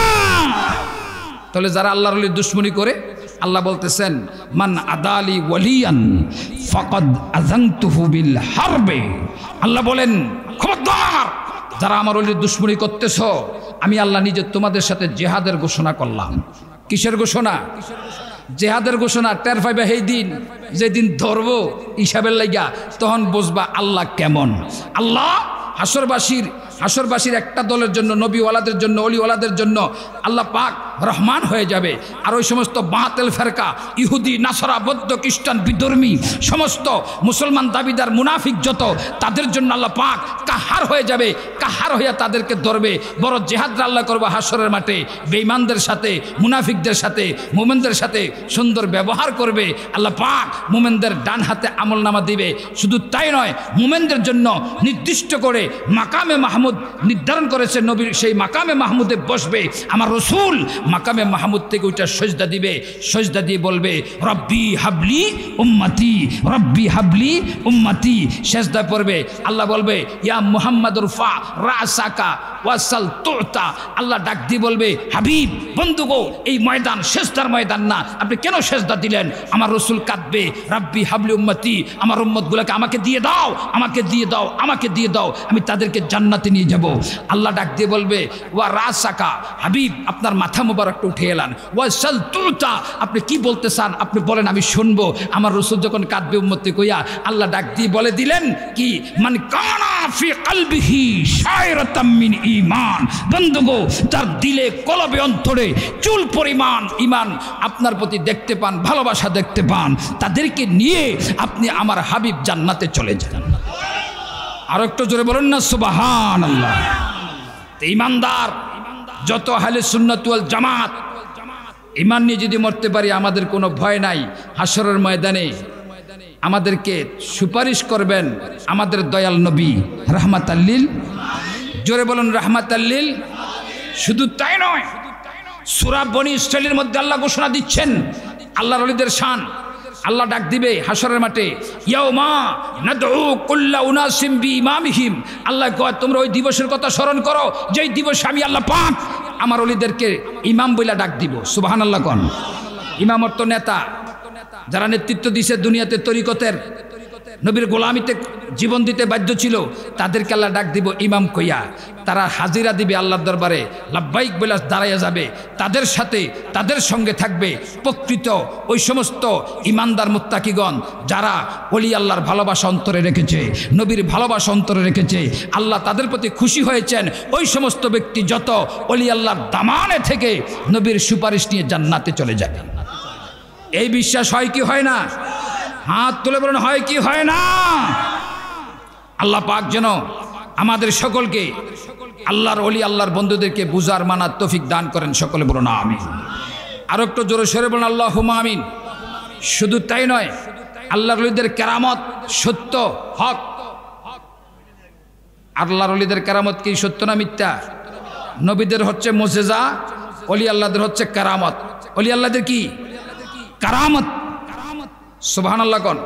Speaker 1: তাহলে যারা আল্লাহর ওলির দুশমনি করে, আল্লাহ বলতেছেন মান আদালি ওয়ালিয়ান ফাকাদ আযানতুহু বিল হারবে। আল্লাহ বলেন খবরদার যারা আমার ওলির দুশমনি করতেছ, আমি আল্লাহ নিজে তোমাদের সাথে জিহাদের ঘোষণা করলাম। কিসের ঘোষণা? জেহাদের ঘোষণা। টের পাইবা সেই দিন, যেদিন ধরবো হিসাবের লাইগা, তখন বুঝবা আল্লাহ কেমন। আল্লাহ হাসরবাসীর একটা দলের জন্য, নবীওয়ালাদের জন্য, অলিওয়ালাদের জন্য আল্লাহ পাক রহমান হয়ে যাবে। আর ওই সমস্ত বাতিল ফেরকা, ইহুদি, নাসারা, বৌদ্ধ, খ্রিস্টান, বিধর্মী সমস্ত মুসলমান দাবিদার মুনাফিক যত, তাদের জন্য আল্লাহ পাক কাহার হয়ে যাবে। কাহার হইয়া তাদেরকে ধরবে। বড় জেহাদ আল্লাহ করবো হাসরের মাঠে। বেঈমানদের সাথে, মুনাফিকদের সাথে, মুমিনদের সাথে সুন্দর ব্যবহার করবে। আল্লাহ পাক মুমিনদের ডান হাতে আমলনামা দিবে। শুধু তাই নয়, মুমিনদের জন্য নির্দিষ্ট করে মাকামে মাহমুদ নির্ধারণ করেছে। নবীর সেই মাকামে মাহমুদে বসবে। আমার রসুল মাকামে মাহমুদ থেকে ওইটা সজদা দিবে। সজদা দিয়ে বলবে রব্বি হাবলি উম্মতি, রব্বি হাবলি উম্মতি। সেজদা পড়বে। আল্লাহ বলবে ইয়া মুহাম্মাদুর ফা রাসাকা ওয়াসাল তুতা। আল্লাহ ডাক দিয়ে বলবে হাবিব, বন্ধু গো, এই ময়দান সেজদার ময়দান না, আপনি কেন সেজদা দিলেন? আমার রসুল কাঁদবে, রব্বি হাবলি উম্মতি, আমার উম্মতগুলোকে আমাকে দিয়ে দাও, আমাকে দিয়ে দাও, আমাকে দিয়ে দাও, আমি তাদেরকে জান্নাতে নিয়ে যাব। আল্লাহ ডাক দিয়ে বলবে ওয়া রাসাকা, হাবিব আপনার মাথা মুবারকটা উঠে এলান, ওয়াসাল তুতা, আপনি কি বলতে চান আপনি বলেন, আমি শুনবো। আমার রসুল যখন কাঁদবে উম্মতি কইয়া, আল্লাহ ডাক দিয়ে বলে দিলেন কি মান কানা ফি কলবিহি শায়রাতাম মিন ঈমান। বন্ধুগো, তার দিলে কলবে অন্তরে চুল পরিমাণ ঈমান আপনার প্রতি দেখতে পান, ভালোবাসা দেখতে পান, তাদেরকে নিয়ে আপনি আমার হাবিব জান্নাতে চলে যান। আর একটু জোরে বলুন না সুবহানাল্লাহ। ঈমানদার যত আহলে সুন্নাত ওয়াল জামাত ঈমান নিয়ে যদি মরতে পারি, আমাদের কোনো ভয় নাই। হাসরের ময়দানে আমাদেরকে সুপারিশ করবেন আমাদের দয়াল নবী রাহমাতাল লিল, জোরে বলুন রাহমাতাল লিল। শুধু তাই নয়, সূরা বনী ইসরাঈলের মধ্যে আল্লাহ ঘোষণা দিচ্ছেন আল্লাহর ওলিদের শান। আল্লাহ ডাক দিবে হাসরের মাঠে, ইয়াউমা নাদউ কুল্লা উনাসিম বিইমামিহিম। আল্লাহ কয় তোমরা ওই দিবসের কথা স্মরণ করো যেই দিবসে আমি আল্লাহ পাক আমার ওলিদেরকে ইমাম বইলা ডাক দিব। সুবহানাল্লাহ কোন। ইমাম অর্থ নেতা, যারা নেতৃত্ব দিছে দুনিয়াতে তরিকতের, নবীর গোলামিতে জীবন দিতে বাধ্য ছিল, তাদেরকে আল্লাহ ডাক দিব ইমাম কইয়া। তারা হাজিরা দিবে আল্লাহর দরবারে, লাব্বাইক বলে দাঁড়াইয়া যাবে। তাদের সাথে তাদের সঙ্গে থাকবে প্রকৃত ওই সমস্ত ইমানদার মুত্তাকিগণ যারা ওলি আল্লাহর ভালোবাসা অন্তরে রেখেছে, নবীর ভালোবাসা অন্তরে রেখেছে। আল্লাহ তাদের প্রতি খুশি হয়েছেন। ওই সমস্ত ব্যক্তি যত ওলি আল্লাহর দামানে থেকে নবীর সুপারিশ নিয়ে জান্নাতে চলে যাবে। এই বিশ্বাস হয় কি হয় না? হাত তুলে বলুন, হয় কি হয় না? আল্লাহ পাক যেন আমাদের সকলকে আল্লাহর ওলি আল্লাহর বন্ধুদেরকে বুঝার মানার তৌফিক দান করেন। সকলে বলুন আমিন। আর একটু জোরে সরে বলুন আল্লাহুম্মা আমিন। শুধু তাই নয়, আল্লাহর ওলিদের কেরামত সত্য, হক। আল্লাহর ওলিদের কেরামত কি সত্য না মিথ্যা? নবীদের হচ্ছে মুজিজা, ওলি আল্লাহদের হচ্ছে কেরামত। ওলি আল্লাহদের কি? কারামত। সুবহানাল্লাহ কোন।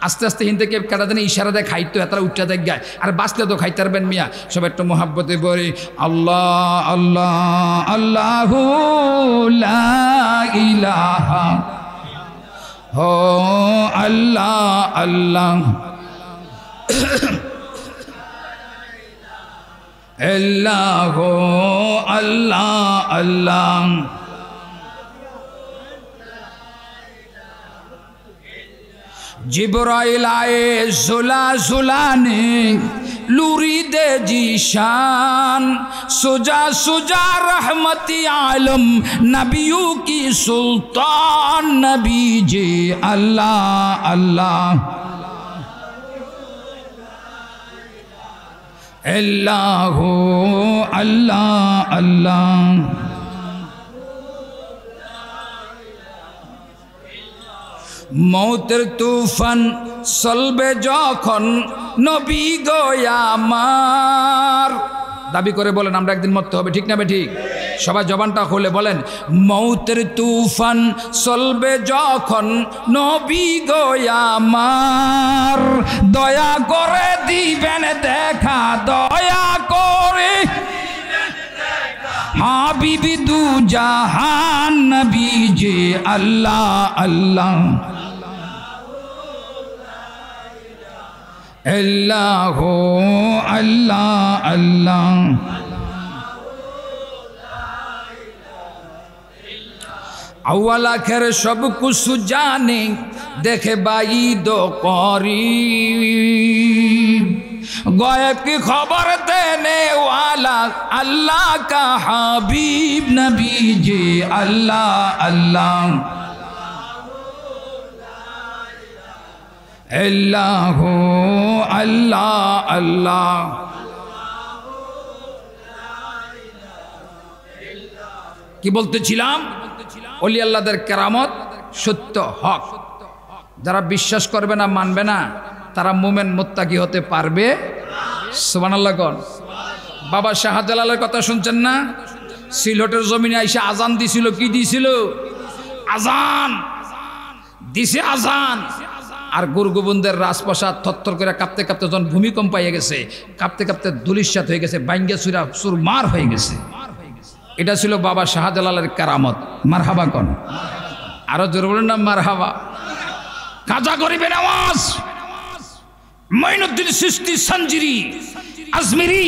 Speaker 1: আস্তে আস্তে হিন্দকে কাটা দেন, ইশারা দেয় খাইতো এতটা উঠা দেখ গায়। আর বাঁচলে তো খাইতে পারবেন মিয়া। সব একটু মোহাব্বতে বলি আল্লাহ আল্লাহ আল্লাহু লা ইলাহা হো আল্লাহ আল্লাহ আল্লাহ আল্লাহ আল্লাহ। जिब्राइल आए जुला जुलाने लूरी दे जीशान, सुजा सुजा रहमती आलम नबियों की सुल्तान नबी जे अल्लाह अल्लाह अल्लाह अल्लाह अल्लाह। মৌতের তুফান চলবে যখন নবী গো আমার। দাবি করে বলেন আমরা একদিন মরতে হবে, ঠিক না ঠিক? সবাই জবানটা খুলে বলেন, মৌতের তুফান চলবে যখন নবী গো আমার, দয়া করে দিবেন দেখা, দয়া করে হাবিবি দু জাহান নবী যে আল্লাহ আল্লাহ अल्लाह अल्लाह अल्लाह। अव्वल आखिर सब कुछ जाने देखे बाई दो करीब, गायब की खबर देने वाला अल्लाह का हबीब नबी जी अल्लाह अल्लाह अल्लाह अल्लाह अल्लाह। কি বলতেছিলাম? ওলি আল্লাহদের কেরামত সত্য, হক। যারা বিশ্বাস করবে না, মানবে না, তারা মুমিন মুত্তাকি হতে পারবে। সুবহানাল্লাহ কোন। বাবা শাহজালালের কথা শুনছেন না? সিলেটের জমিনে আইসা আজান দিছিল। কি দিছিল? আজান দিছে, আজান। আর গুরুগোবিন্দের রাজপ্রাসাদ থরথর করে কাঁপতে কাঁপতে যখন ভূমিকম্প পাইয়ে গেছে, কাঁপতে কাঁপতে ধুলিস্যাৎ হয়ে গেছে, বাইঙ্গা চুরা চুরমার হয়ে গেছে। এটা ছিল বাবা শাহজালালের কারামত। মারহাবা কোন। আরো জোরে বলেন না মারহাবা। কাজা গরিবের আওয়াজ মঈনুদ্দিন চিশতি সঞ্জিরি আজমিরি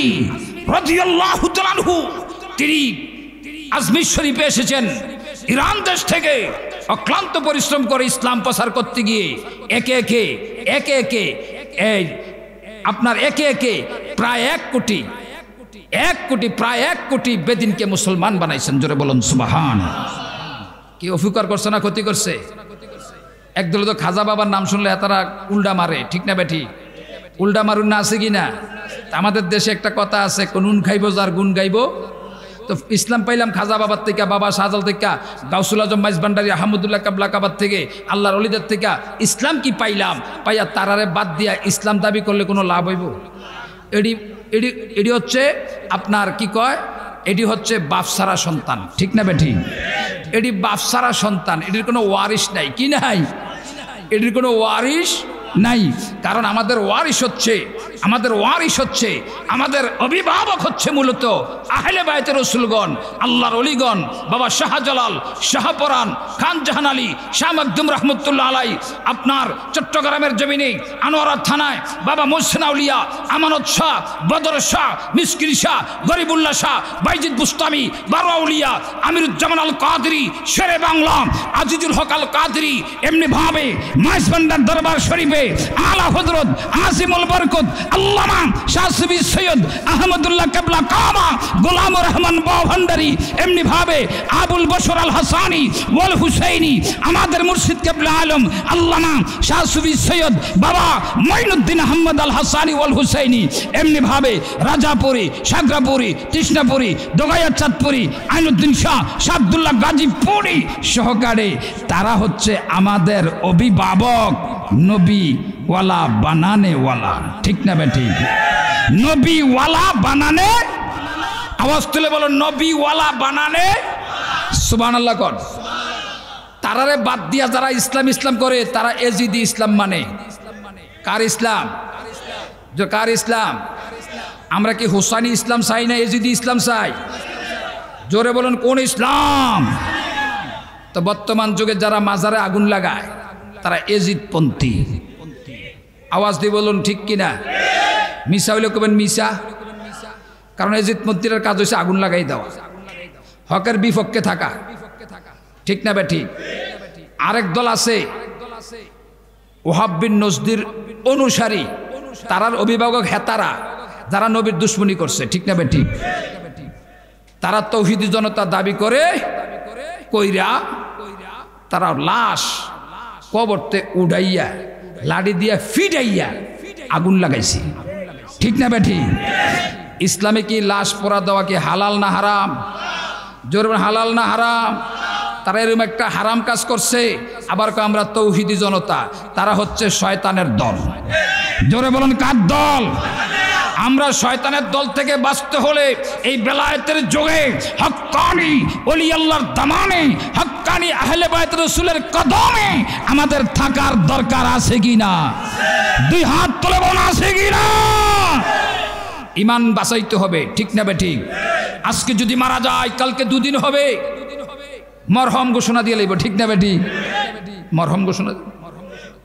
Speaker 1: রাদিয়াল্লাহু তাআলা আনহু, তিনি আজমির শরীফে এসেছেন ইরান দেশ থেকে। অক্লান্ত পরিশ্রম করে ইসলাম প্রচার করতে গিয়ে একে একে আপনার একে একে প্রায় 1 কোটি প্রায় 1 কোটি বেদিনকে মুসলমান বানাইছেন। জোরে বলুন সুবহান। কি অফিকার করছে না ক্ষতি করছে? একদল তো খাজা বাবার নাম শুনলে তারা উল্টা মারে, ঠিক না বেঠি? উল্টা মারুন না, আছে কি না? আমাদের দেশে একটা কথা আছে, নুন খাইব যার গুণ গাইব। তো ইসলাম পাইলাম খাজা বাবার থেকে, বাবা শাহজালাল থেকে, গাউসুল আজম মাইজ ভান্ডারী আহমদুল্লাহ কাবলা কাবার থেকে, আল্লাহর ওলিদের থেকে ইসলাম কি পাইলাম? পাইয়া তারারে বাদ দিয়া ইসলাম দাবি করলে কোনো লাভ হইব? এটি হচ্ছে আপনার কি কয়, এটি হচ্ছে বাপসারা সন্তান, ঠিক না বেঠি? এটি বাপসারা সন্তান, এটির কোনো ওয়ারিশ নাই। কি নাই? এটির কোনো ওয়ারিশ নাই। কারণ আমাদের ওয়ারিশ হচ্ছে আমাদের ওয়ারিস হচ্ছে, আমাদের অভিভাবক হচ্ছে মূলত আহলে বায়তের রাসূলগণ, আল্লাহর ওলিগণ, বাবা শাহজালাল, শাহপরান, খান জাহান আলী, শাহ মাকদুম রহমতুল্লাহ আলাই। আপনার চট্টগ্রামের জমিনে আনোয়ারা থানায় বাবা মুহসিন আউলিয়া, আমানত শাহ, বদর শাহ, মিসকিন শাহ, গরিবুল্লাহ শাহ, বাইজিদ বুস্তামি, বারো আউলিয়া, আমিরুজ্জামান আল কাদরি, শেরে বাংলা, আজিজুল হক আল কাদরি, এমনি ভাবে মাইজবান্ডার দরবার শরীফে আলা হযরত আজিমুল বরকত আল্লামা শাহ সুফি সৈয়দ আহমদুল্লাহ কেবলা কামা গোলামুর রহমান বাভান্ডারি, এমনি ভাবে আবুল বশর আল হাসানি ওয়াল হুসাইনি, আমাদের মুর্শিদ কেবলা আলম আল্লামা শাহ সুফি সৈয়দ বাবা মঈনুদ্দিন আহমদ আল হাসানি ওয়াল হুসাইনি, এমনি ভাবে রাজাপুরী, সাগরাপুরী, তৃষ্ণাপুরী, দোগাইয়া চাঁদপুরী, আইনুদ্দিন শাহ, শাহ আব্দুল্লাহ গাজীপুরী সহকারে তারা হচ্ছে আমাদের অভিভাবক, নবী ওয়ালা বানানে ওয়ালা। ঠিক না বেঠিক? নবী ওয়ালা বানানে, আওয়াজ তুলে বলো নবী ওয়ালা বানানে সুবহানাল্লাহ কর। তারারে বাদ দিয়া যারা ইসলাম ইসলাম করে তারা এজিদি ইসলাম মানে। কার ইসলাম? কার ইসলাম? আমরা কি হুসাইনি ইসলাম চাই না এজিদি ইসলাম চাই? জোরে বলুন কোন ইসলাম? তো বর্তমান যুগে যারা মাজারে আগুন লাগায় তারা এজিদপন্থী। আওয়াজ দিয়ে বলুন ঠিক কিনা? মিশা হইলে কবেন মিশা, কারণ এজিদপন্থীর কাজ হচ্ছে আগুন লাগাই দেওয়া, হকের বিপক্ষে থাকা। ঠিক না বে ঠিক? আরেক দল আছে ওহাব বিন নজদির অনুসারী, তারার অভিভাবক হেতারা, যারা নবীর দুশ্মনী করছে। ঠিক না বে ঠিক? তারা তৌহিদি জনতা দাবি করে কইরা তারা লাশ কবরতে উড়াইয়া লাড়ি দিয়া ফিডাইয়া আগুন লাগাইছে। ঠিক না বেঠি? ইসলামে কি লাশ পোড়া দেওয়া কি হালাল না হারাম? জোরে হালাল না হারাম? তারা এরকম একটা হারাম কাজ করছে। আবার আমরা তৌহিদি জনতা, তারা হচ্ছে শয়তানের দল। জোরে বলুন কার দল? আমরা শয়তানের দল থেকে বাঁচতে হলে এই বেলায়েতের যুগে হক্কানি ওলি আল্লাহর দামানে, হক্কানি আহলে বায়ত রাসূলের কদমে আমাদের থাকার দরকার আছে কিনা? দুই হাত তুলে বলুন আছে কিনা? ঈমান বাঁচাইতে হবে। ঠিক না বে ঠিক? আজকে যদি মারা যায় কালকে দুদিন হবে মরহম ঘোষণা দিয়ে লইব। ঠিক না বে ঠিক? মরহম ঘোষণা